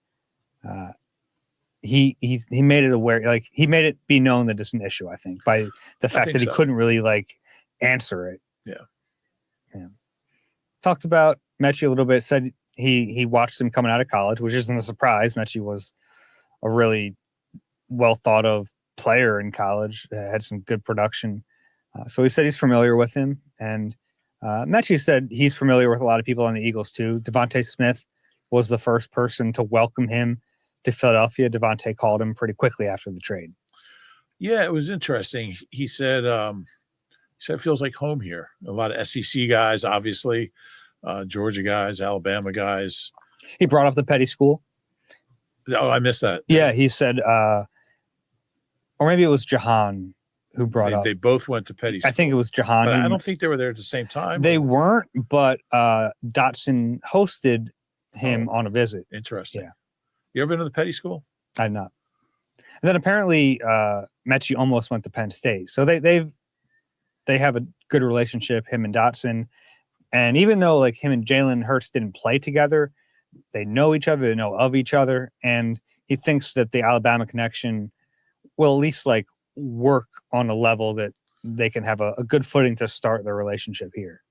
he made it aware, like he made it be known that it's an issue. I think by the fact that he couldn't really like answer it. Yeah. Talked about Metchie a little bit. Said he watched him coming out of college, which isn't a surprise. Metchie was a really well thought of player in college. Had some good production. So he said he's familiar with him, and Metchie said he's familiar with a lot of people on the Eagles too. Devontae Smith was the first person to welcome him to Philadelphia. Devontae called him pretty quickly after the trade. Yeah, it was interesting. He said it feels like home here. A lot of SEC guys, obviously, Georgia guys, Alabama guys. He brought up the Petty school. Oh, I missed that. Yeah, he said, or maybe it was Jahan who brought up. They both went to Petty school. I think it was Jahan. But I don't think they were there at the same time. They weren't, but Dotson hosted him on a visit. Interesting. Yeah. You ever been to the Petty school? I've not. And then apparently Metchie almost went to Penn State. So they have a good relationship, him and Dotson. And even though like him and Jalen Hurts didn't play together, they know each other, they know of each other. And he thinks that the Alabama connection will at least like work on a level that they can have a good footing to start their relationship here.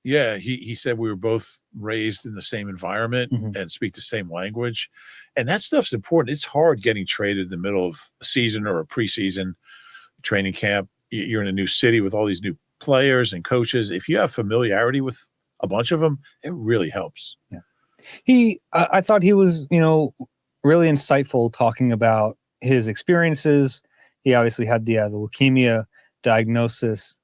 Yeah, he said we were both raised in the same environment and speak the same language. And that stuff's important. It's hard getting traded in the middle of a season or a preseason training camp. You're in a new city with all these new players and coaches. If you have familiarity with a bunch of them, it really helps. Yeah. I thought he was, really insightful talking about his experiences. He obviously had the leukemia diagnosis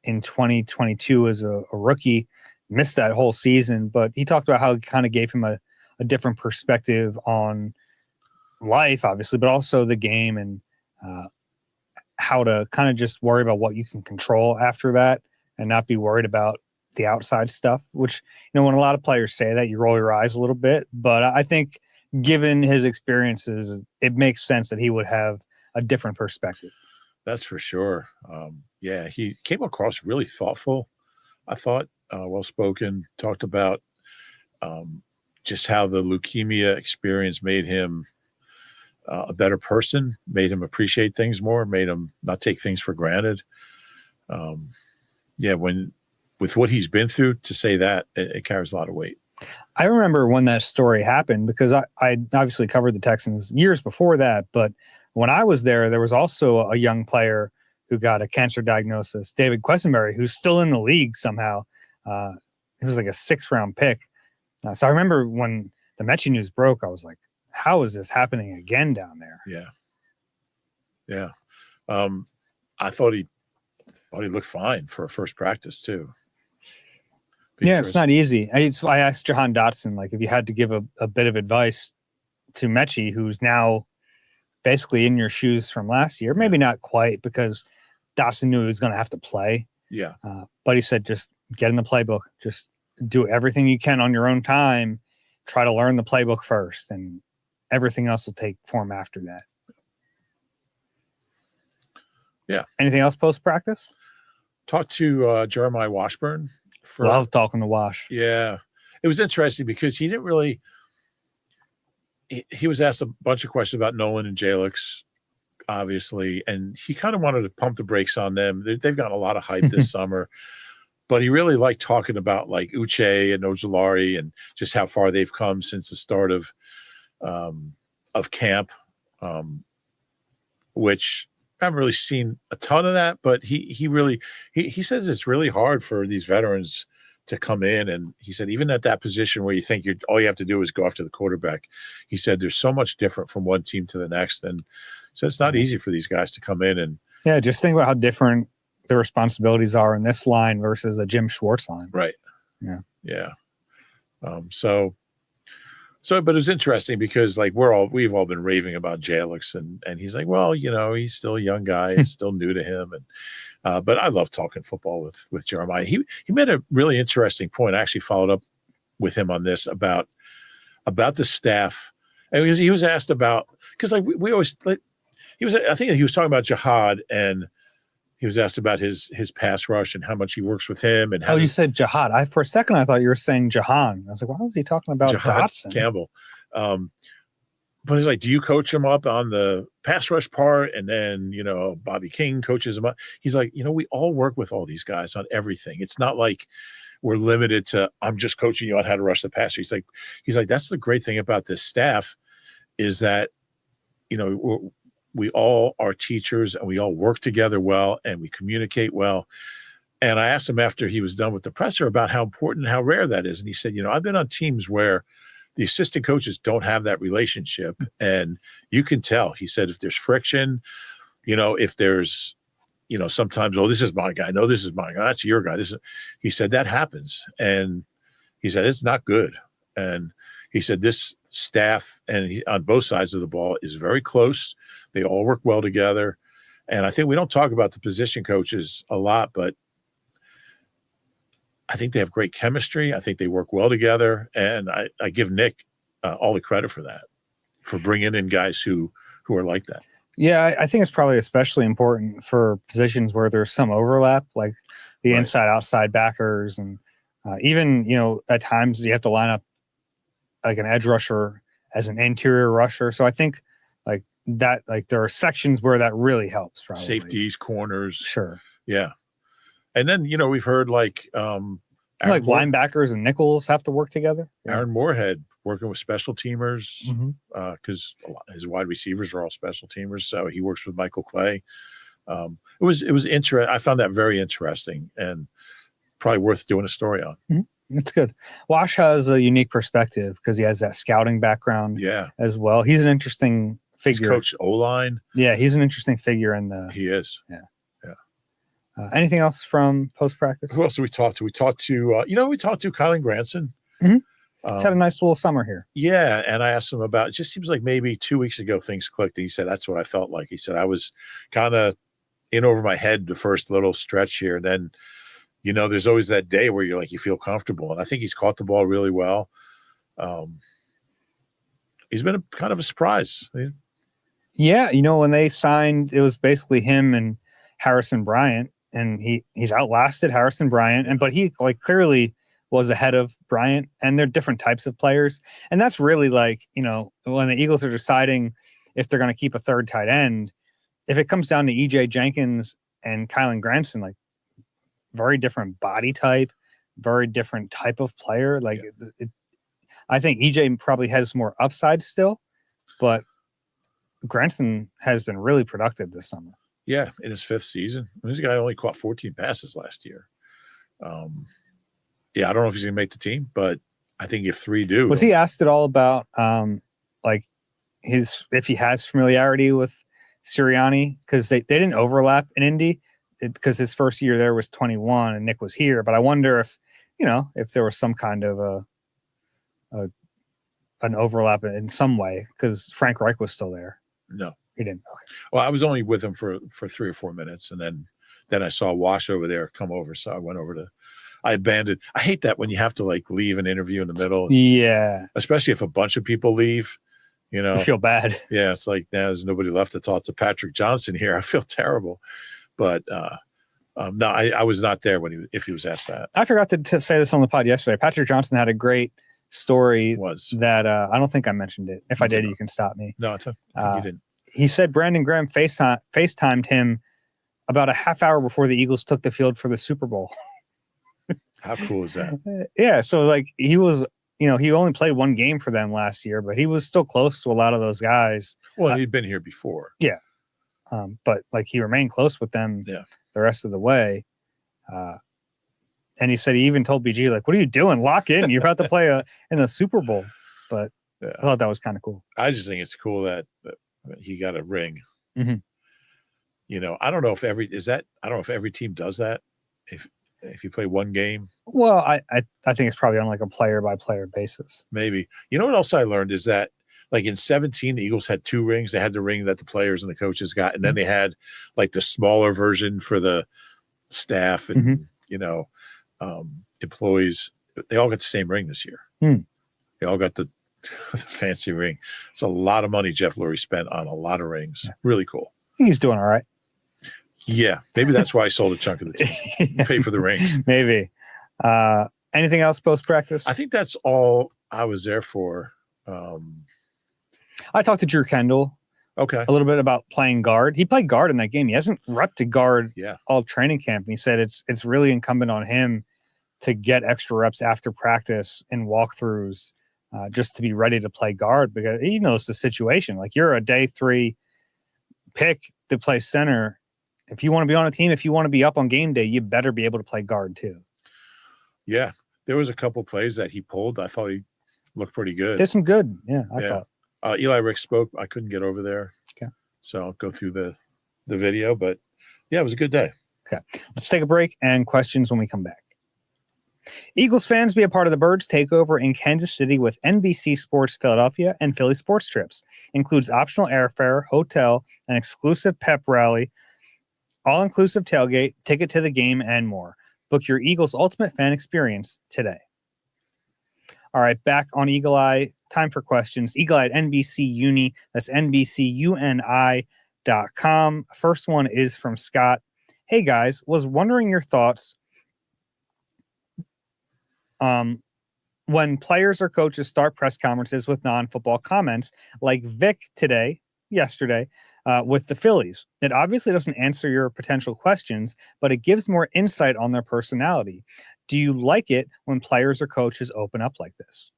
in 2022 as a rookie, missed that whole season, but he talked about how it kind of gave him a different perspective on life, obviously, but also the game, and how to kind of just worry about what you can control after that and not be worried about the outside stuff, which, when a lot of players say that, you roll your eyes a little bit, but I think given his experiences, it makes sense that he would have a different perspective. That's for sure. Yeah, he came across really thoughtful, I thought, well-spoken, talked about just how the leukemia experience made him a better person, made him appreciate things more, made him not take things for granted. With what he's been through, to say that, it carries a lot of weight. I remember when that story happened because I obviously covered the Texans years before that, but when I was there was also a young player who got a cancer diagnosis, David Quessenberry, who's still in the league somehow. He was like a 6th-round pick. So I remember when the Metchie news broke, I was like, how is this happening again down there? Yeah. I thought he looked fine for a first practice too. It's not easy. I asked Jahan Dotson, like, if you had to give a bit of advice to Metchie, who's now basically in your shoes from last year, maybe not quite, because Dotson knew he was going to have to play. Yeah. But he said, just get in the playbook. Just do everything you can on your own time. Try to learn the playbook first, and everything else will take form after that. Yeah. Anything else post-practice? Talked to Jeremiah Washburn. Love talking to Wash. Yeah. It was interesting because he didn't really – he was asked a bunch of questions about Nolan and Jalix, obviously, and he kind of wanted to pump the brakes on them. They've gotten a lot of hype this summer. But he really liked talking about like Uche and Ojulari and just how far they've come since the start of of camp, which I haven't really seen a ton of that, but he really says it's really hard for these veterans to come in. And he said, even at that position where you think all you have to do is go after the quarterback, he said, there's so much different from one team to the next. And so it's not easy for these guys to come in and. Yeah. Just think about how different the responsibilities are in this line versus a Jim Schwartz line. Right. Yeah. Yeah. But it's interesting because like we've all been raving about Jalix and he's like, well, he's still a young guy. It's still new to him. And, but I love talking football with Jeremiah. He made a really interesting point. I actually followed up with him on this about the staff. And because he was asked about, because like we always, like, I think he was talking about Jihad, and he was asked about his pass rush and how much he works with him. And how you said Jihad. For a second, I thought you were saying Jahan. I was like, why was he talking about Jihad Dotson? Campbell. But he's like, do you coach him up on the pass rush part? And then, Bobby King coaches him up. He's like, we all work with all these guys on everything. It's not like we're limited to, I'm just coaching you on how to rush the passer. He's like, that's the great thing about this staff is that, we all are teachers and we all work together well and we communicate well. And I asked him after he was done with the presser about how important and how rare that is. And he said, I've been on teams where the assistant coaches don't have that relationship. And you can tell, he said, if there's friction, if there's, sometimes, oh, this is my guy. No, this is my guy. That's your guy. He said, that happens. And he said, it's not good. And he said, this staff and on both sides of the ball is very close. They all work well together. And I think we don't talk about the position coaches a lot, but I think they have great chemistry. I think they work well together. And I give Nick all the credit for that, for bringing in guys who are like that. Yeah, I think it's probably especially important for positions where there's some overlap, like the inside-outside backers. And even, at times you have to line up like an edge rusher as an interior rusher. So I think there are sections where that really helps. Probably safeties, corners. Sure. Yeah. And then, we've heard linebackers and nickels have to work together. Aaron Moorhead working with special teamers because his wide receivers are all special teamers. So he works with Michael Clay. It was interesting. I found that very interesting and probably worth doing a story on. Mm-hmm. That's good. Wash has a unique perspective because he has that scouting background as well. He's an interesting figure. He's coached O-line. Yeah, he's an interesting figure in the. He is. Yeah. Anything else from post-practice? Who else did we talk to? We talked to, we talked to Kylan Granson. Mm-hmm. He's had a nice little summer here. Yeah, and I asked him about, it just seems like maybe 2 weeks ago things clicked. He said, that's what I felt like. He said, I was kind of in over my head the first little stretch here. And then, there's always that day where you're like, you feel comfortable. And I think he's caught the ball really well. He's been kind of a surprise. Yeah, when they signed, it was basically him and Harrison Bryant. And he's outlasted Harrison Bryant, but he clearly was ahead of Bryant. And they're different types of players, and that's really when the Eagles are deciding if they're going to keep a third tight end, if it comes down to EJ Jenkins and Kylan Granson, very different body type, very different type of player. I think EJ probably has more upside still, but Granson has been really productive this summer. Yeah, in his fifth season. This guy only caught 14 passes last year. I don't know if he's going to make the team, but I think if 3 do. Was he asked at all about if he has familiarity with Sirianni? Because they didn't overlap in Indy because his first year there was 21 and Nick was here. But I wonder if there was some kind of an overlap in some way because Frank Reich was still there. No. He didn't. Okay. Well, I was only with him for 3 or 4 minutes, and then I saw Wash over there come over, so I went over to. I abandoned. I hate that when you have to leave an interview in the middle. Yeah, especially if a bunch of people leave. You feel bad. Yeah, it's like now there's nobody left to talk to Patrick Johnson here. I feel terrible, but no, I was not there if he was asked that. I forgot to say this on the pod yesterday. Patrick Johnson had a great story that I don't think I mentioned it. If I did, you can stop me. No, I think you didn't. He said Brandon Graham FaceTimed him about a half hour before the Eagles took the field for the Super Bowl. How cool is that? Yeah. So he was, he only played one game for them last year, but he was still close to a lot of those guys. Well, he'd been here before. Yeah. But like he remained close with them the rest of the way. And he said he even told BG, like, what are you doing? Lock in. You're about to play in the Super Bowl. But I thought that was kind of cool. I just think it's cool that he got a ring. Mm-hmm. I don't know if every team does that. If you play one game. Well, I think it's probably on like a player by player basis. Maybe. You know what else I learned is that like in 2017, the Eagles had 2 rings. They had the ring that the players and the coaches got, and then they had like the smaller version for the staff and employees. They all got the same ring this year. They all got the fancy ring. It's a lot of money Jeff Lurie spent on a lot of rings. Yeah. Really cool. I think he's doing all right. Yeah, maybe that's why I sold a chunk of the team. Pay for the rings. Maybe. Anything else post practice? I think that's all I was there for. I talked to Drew Kendall. Okay. A little bit about playing guard. He played guard in that game. He hasn't repped to guard all training camp. And he said it's really incumbent on him to get extra reps after practice and walkthroughs just to be ready to play guard because he knows the situation. Like you're a day 3 pick to play center. If you want to be on a team, if you want to be up on game day, you better be able to play guard too. Yeah. There was a couple plays that he pulled. I thought he looked pretty good. Did some good. Yeah, I thought. Eli Rick spoke. I couldn't get over there. Okay. So I'll go through the video. But, yeah, it was a good day. Okay. Let's take a break and questions when we come back. Eagles fans, be a part of the Birds takeover in Kansas City with NBC Sports Philadelphia and Philly Sports Trips. Includes optional airfare, hotel, an exclusive pep rally, all-inclusive tailgate, ticket to the game, and more. Book your Eagles Ultimate Fan Experience today. All right, back on Eagle Eye. Time for questions. Eagle Eye at NBC Uni. That's NBCUNI.com. First one is from Scott. Hey, guys, was wondering your thoughts when players or coaches start press conferences with non-football comments like Vic yesterday, with the Phillies. It obviously doesn't answer your potential questions, but it gives more insight on their personality. Do you like it when players or coaches open up like this?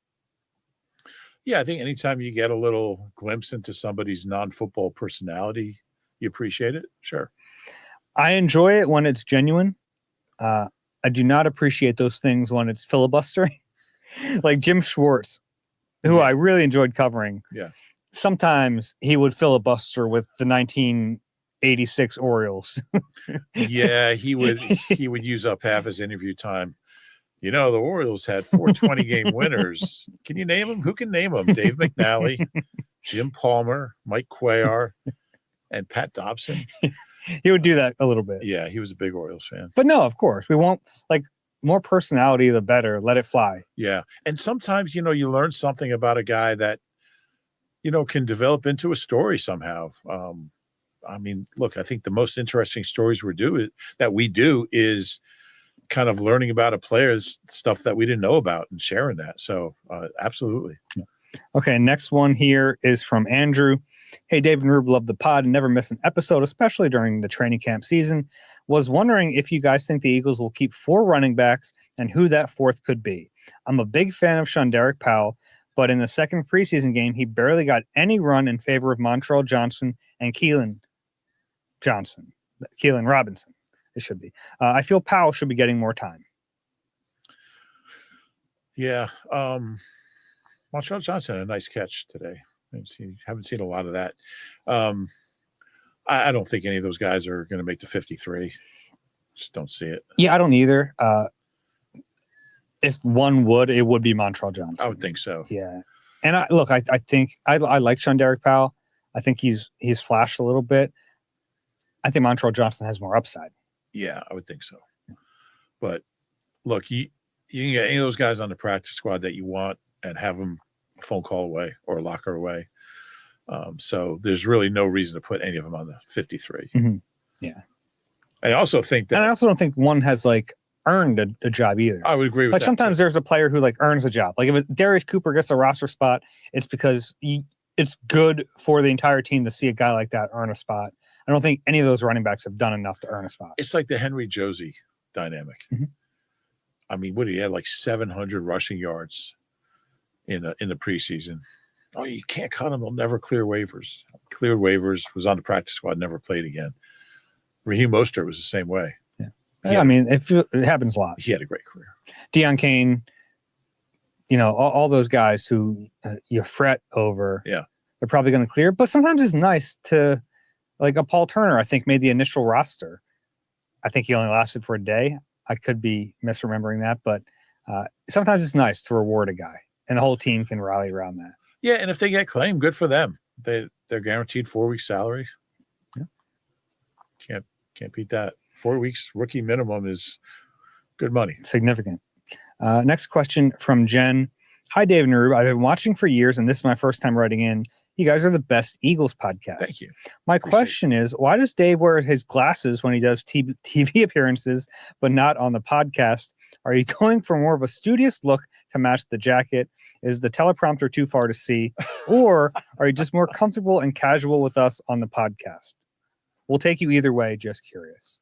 Yeah, I think anytime you get a little glimpse into somebody's non-football personality, you appreciate it. Sure. I enjoy it when it's genuine. I do not appreciate those things when it's filibustering. Like Jim Schwartz, who I really enjoyed covering. Yeah. Sometimes he would filibuster with the 1986 Orioles. Yeah, he would use up half his interview time. The Orioles had 4 20-game winners. Can you name them? Who can name them? Dave McNally, Jim Palmer, Mike Cuellar, and Pat Dobson. He would do that a little bit. Yeah, he was a big Orioles fan. But no, of course. We won't, more personality, the better. Let it fly. Yeah. And sometimes, you learn something about a guy that, can develop into a story somehow. Look, I think the most interesting stories we do is kind of learning about a player's stuff that we didn't know about and sharing that. So absolutely. Yeah. Okay. Next one here is from Andrew. Hey, Dave and Rube, love the pod and never miss an episode, especially during the training camp season. Was wondering if you guys think the Eagles will keep 4 running backs and who that 4th could be. I'm a big fan of Shonderick Powell, but in the second preseason game, he barely got any run in favor of Montreal Johnson and Keelan Robinson. It should be. I feel Powell should be getting more time. Yeah. Montreal Johnson, a nice catch today. Haven't seen a lot of that. I don't think any of those guys are going to make the 53. Just don't see it. Yeah, I don't either. If one would, it would be Montreal Johnson. I would think so. Yeah. And I think I like Shonderick Powell. I think he's flashed a little bit. I think Montreal Johnson has more upside. Yeah, I would think so. But look, you can get any of those guys on the practice squad that you want and have them a phone call away or a locker away. So there's really no reason to put any of them on the 53. Mm-hmm. Yeah. I also think that. And I also don't think one has earned a job either. I would agree with that. Sometimes there's a player who earns a job. If Darius Cooper gets a roster spot, it's because it's good for the entire team to see a guy like that earn a spot. I don't think any of those running backs have done enough to earn a spot. It's like the Henry Josie dynamic. Mm-hmm. What he had 700 rushing yards in the preseason. Oh, you can't cut him. They'll never clear waivers. Cleared waivers, was on the practice squad, never played again. Raheem Mostert was the same way. Yeah. I mean, it happens a lot. He had a great career. Deion Kane, all those guys who you fret over. Yeah. They're probably going to clear. But sometimes it's nice to, like a Paul Turner, I think, made the initial roster. I think he only lasted for a day. I could be misremembering that. But sometimes it's nice to reward a guy. And the whole team can rally around that. Yeah, and if they get claimed, good for them. They're guaranteed 4 weeks salary. Yeah. Can't beat that. 4 weeks rookie minimum is good money. Significant. Next question from Jen. Hi, Dave and Rube. I've been watching for years, and this is my first time writing in. You guys are the best Eagles podcast. Thank you. My question is, why does Dave wear his glasses when he does TV appearances, but not on the podcast? Are you going for more of a studious look to match the jacket? Is the teleprompter too far to see? Or are you just more comfortable and casual with us on the podcast? We'll take you either way, just curious.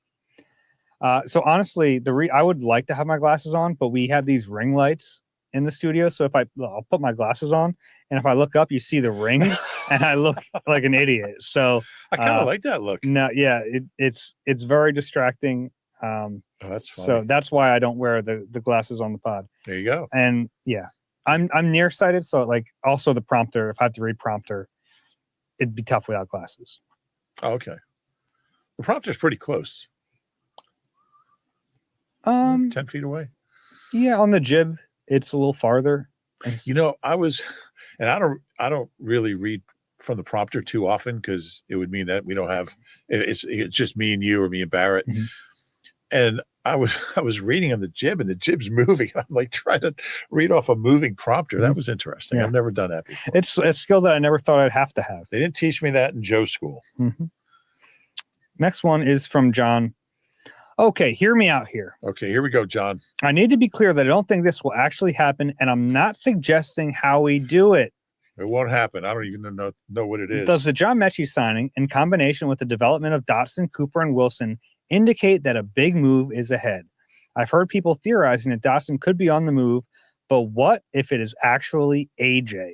So honestly, I would like to have my glasses on, but we have these ring lights in the studio. So I'll put my glasses on, and if I look up, you see the rings, and I look like an idiot. So I kind of like that look. No, yeah, it's very distracting. That's funny. So that's why I don't wear the glasses on the pod. There you go. And yeah, I'm nearsighted, so like also the prompter. If I have to read prompter, it'd be tough without glasses. Oh, okay. The prompter's pretty close. 10 feet away. Yeah, on the jib, it's a little farther. I don't really read from the prompter too often because it would mean that we don't have it's just me and you or me and Barrett. Mm-hmm. And I was reading on the jib, and the jib's moving. I'm like trying to read off a moving prompter. That was interesting. Yeah. I've never done that before. It's a skill that I never thought I'd have to have. They didn't teach me that in Joe school. Mm-hmm. Next one is from John. Okay, hear me out here. Okay, here we go, John. I need to be clear that I don't think this will actually happen, and I'm not suggesting how we do it. It won't happen. I don't even know what it is. Does the John Metchie signing, in combination with the development of Dotson, Cooper, and Wilson, indicate that a big move is ahead? I've heard people theorizing that Dotson could be on the move, but what if it is actually AJ?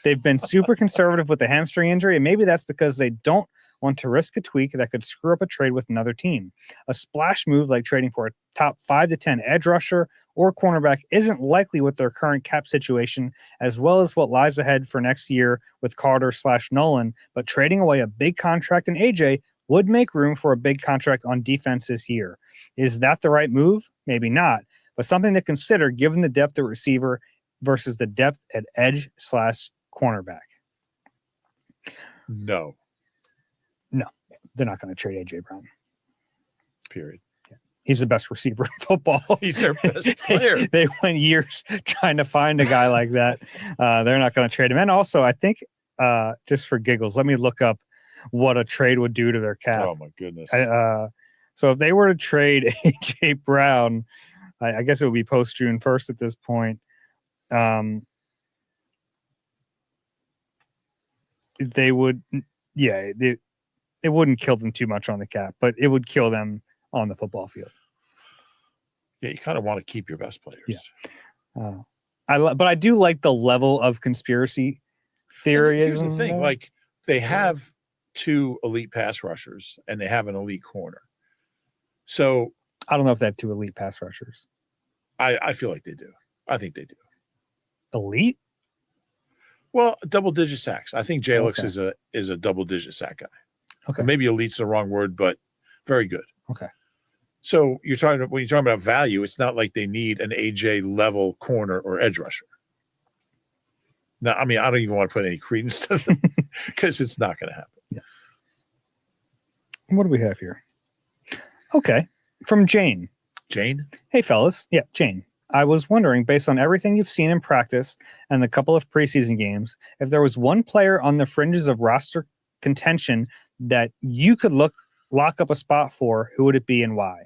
They've been super conservative with the hamstring injury, and maybe that's because they don't want to risk a tweak that could screw up a trade with another team. A splash move like trading for a top 5 to 10 edge rusher or cornerback isn't likely with their current cap situation, as well as what lies ahead for next year with Carter/Nolan, but trading away a big contract in AJ would make room for a big contract on defense this year. Is that the right move? Maybe not, but something to consider given the depth at receiver versus the depth at edge/cornerback. No, they're not going to trade AJ Brown. Period. Yeah. He's the best receiver in football. He's their best player. They went years trying to find a guy like that. They're not going to trade him. And also, I think just for giggles, let me look up what a trade would do to their cap. Oh my goodness. So if they were to trade AJ Brown, I guess it would be post June 1st at this point. They would, it wouldn't kill them too much on the cap, but it would kill them on the football field. Yeah, you kind of want to keep your best players. Yeah. But I do like the level of conspiracy theory. Here's the thing: like they have 2 elite pass rushers and they have an elite corner. So I don't know if they have 2 elite pass rushers. I feel like they do. I think they do. Elite? Well, double-digit sacks. I think Jalix is a double-digit sack guy. Okay. Maybe elite's the wrong word, but very good. Okay. So when you're talking about value, it's not like they need an AJ level corner or edge rusher. Now, I mean, I don't even want to put any credence to them because it's not going to happen. Yeah. What do we have here? Okay. From Jane. Jane? Hey, fellas. Yeah, Jane. I was wondering, based on everything you've seen in practice and the couple of preseason games, if there was one player on the fringes of roster contention that you could lock up a spot for, who would it be and why?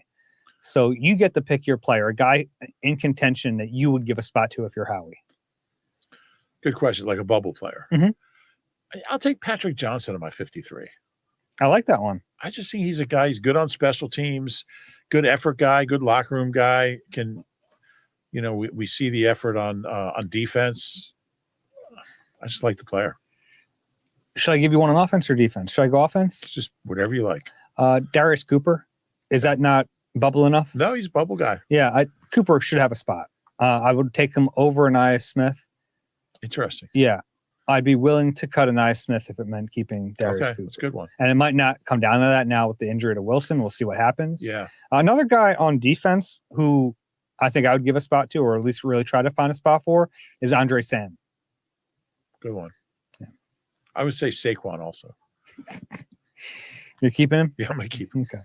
So you get to pick your player, a guy in contention that you would give a spot to if you're Howie. Good question. Like a bubble player. Mm-hmm. I'll take Patrick Johnson in my 53. I like that one. I just think he's a guy. He's good on special teams, good effort guy, good locker room guy. We see the effort on defense. I just like the player. Should I give you one on offense or defense? Should I go offense? Just whatever you like. Darius Cooper. Is that not bubble enough? No, he's a bubble guy. Yeah, Cooper should have a spot. I would take him over Anais Smith. Interesting. Yeah, I'd be willing to cut Anais Smith if it meant keeping Darius Cooper. That's a good one. And it might not come down to that now with the injury to Wilson. We'll see what happens. Yeah. Another guy on defense who I think I would give a spot to, or at least really try to find a spot for, is Andre Sam. Good one. Yeah. I would say Saquon also. You're keeping him? Yeah, I'm going to keep him. Okay.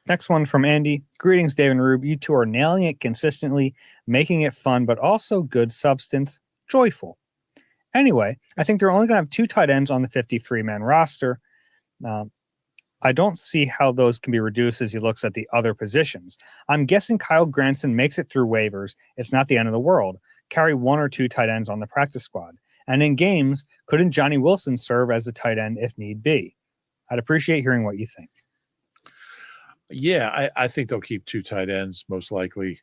Next one from Andy. Greetings, Dave and Rube. You two are nailing it consistently, making it fun, but also good substance, joyful. Anyway, I think they're only going to have 2 tight ends on the 53-man roster. I don't see how those can be reduced as he looks at the other positions. I'm guessing Kyle Granson makes it through waivers. It's not the end of the world. Carry 1 or 2 tight ends on the practice squad. And in games, couldn't Johnny Wilson serve as a tight end if need be? I'd appreciate hearing what you think. Yeah, I think they'll keep 2 tight ends, most likely.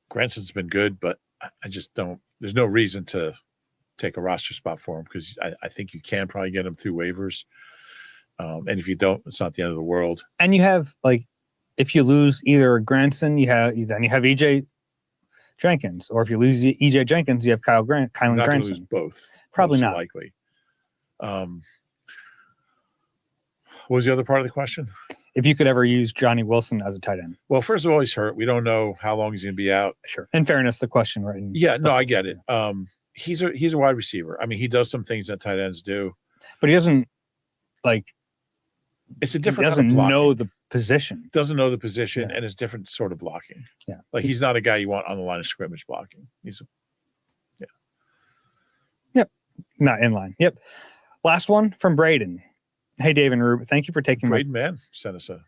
Granson's been good, but I just don't – there's no reason to take a roster spot for him because I think you can probably get him through waivers. And if you don't, it's not the end of the world. And you have, like, if you lose either Granson, then you have EJ Jenkins. Or if you lose EJ Jenkins, you have Kylan Not Granson. lose both. Probably not. Likely. What was the other part of the question? If you could ever use Johnny Wilson as a tight end. Well, first of all, he's hurt. We don't know how long he's going to be out. Sure. In fairness, the question, right? Yeah, no, I get it. He's a wide receiver. I mean, he does some things that tight ends do. But he doesn't, like, it's a different. He doesn't kind of know the position. Doesn't know the position, Yeah. and it's different sort of blocking. Yeah. Like he's not a guy you want on the line of scrimmage blocking. Yep. Not in line. Yep. Last one from Braden. Hey, Dave and Rube, thank you for taking Braden man sent us a.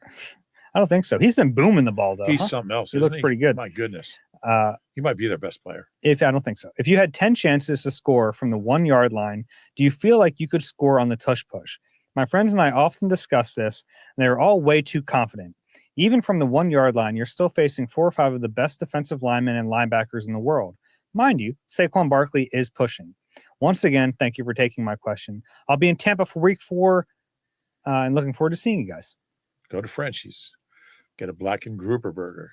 I don't think so. He's been booming the ball though. He's something else. He looks pretty good. My goodness. Uh, He might be their best player. I don't think so. If you had 10 chances to score from the 1 yard line, do you feel like you could score on the tush push? My friends and I often discuss this, and they're all way too confident. Even from the 1 yard line, you're still facing 4 or 5 of the best defensive linemen and linebackers in the world. Mind you, Saquon Barkley is pushing. Once again, thank you for taking my question. I'll be in Tampa for week 4 and looking forward to seeing you guys. Go to Frenchie's. Get a blackened grouper burger.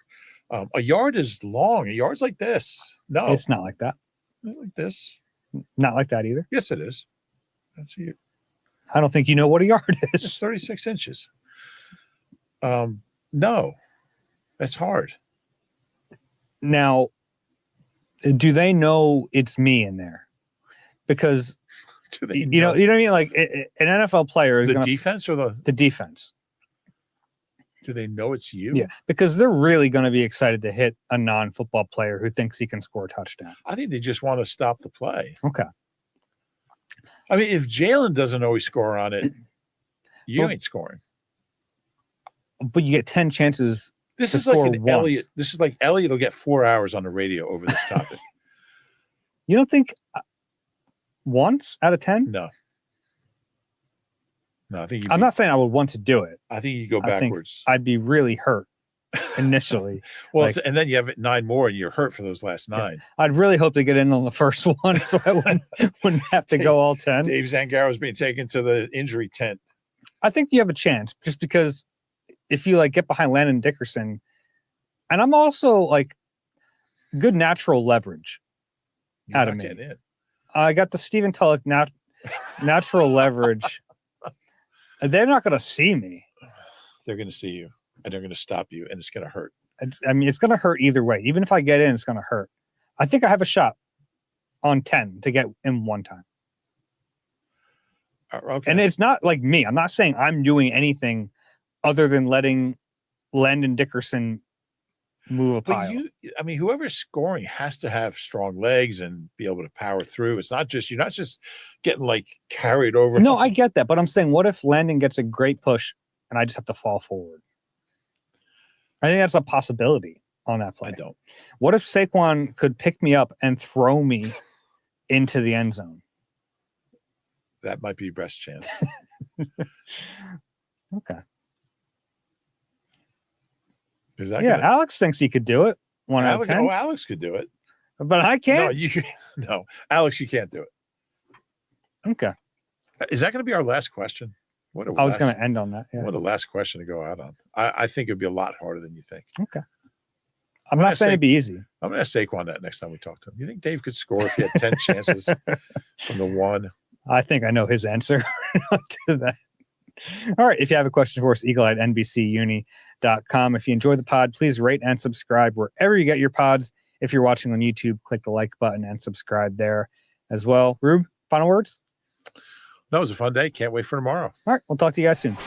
A yard is long. A yard's like this. No. It's not like that. Not like this. Not like that either. Yes, it is. That's you. I don't think you know what a yard It's is. 36 inches. No. That's hard. Now, do they know it's me in there? Because Do they you know what I mean? Like an NFL player is the gonna, defense or the defense. do they know it's you? Yeah, because they're really going to be excited to hit a non-football player who thinks he can score a touchdown. I think they just want to stop the play. Okay. I mean, if Jalen doesn't always score on it, you Well, ain't scoring. But you get 10 chances. This to is like score an once. Elliott. This is like Elliott will get 4 hours on the radio over this topic. You don't think once out of 10? No, I think I'm not saying I would want to do it. I think you go I think backwards. I'd be really hurt initially. Well, like- and then you have 9 more, and you're hurt for those last 9. I'd really hope to get in on the first one so I wouldn't have to go all 10. Dave Zangaro is being taken to the injury tent. I think you have a chance just because if you like get behind Landon Dickerson, and I'm also like good natural leverage You're out not of me. getting in. I got the Stephen Tulloch natural leverage. They're not going to see me. They're going to see you, and they're going to stop you, and it's going to hurt. I mean, it's going to hurt either way. Even if I get in, it's going to hurt. I think I have a shot on 10 to get in one time. Okay. And it's not like me. I'm not saying I'm doing anything other than letting Landon Dickerson move a pile. But whoever's scoring has to have strong legs and be able to power through. It's not just, you're not just getting like carried over. No, I get that. But I'm saying, what if Landon gets a great push and I just have to fall forward? I think that's a possibility on that play. I don't. What if Saquon could pick me up and throw me into the end zone? That might be your best chance. Okay. Is that Yeah, good? Alex thinks he could do it. 1 out of 10. Oh, Alex could do it. But I can't. No, Alex, you can't do it. Okay. Is that going to be our last question? I was going to end on that. Yeah. What a last question to go out on. I think it'd be a lot harder than you think. Okay. I'm not saying it'd be easy. I'm going to ask Saquon that next time we talk to him. You think Dave could score if he had 10 chances from the 1? I think I know his answer to that. All right. If you have a question for us, eagle at nbcuni.com. If you enjoy the pod, please rate and subscribe wherever you get your pods. If you're watching on YouTube, click the like button and subscribe there as well. Rube, final words? That was a fun day. Can't wait for tomorrow. All right. We'll talk to you guys soon.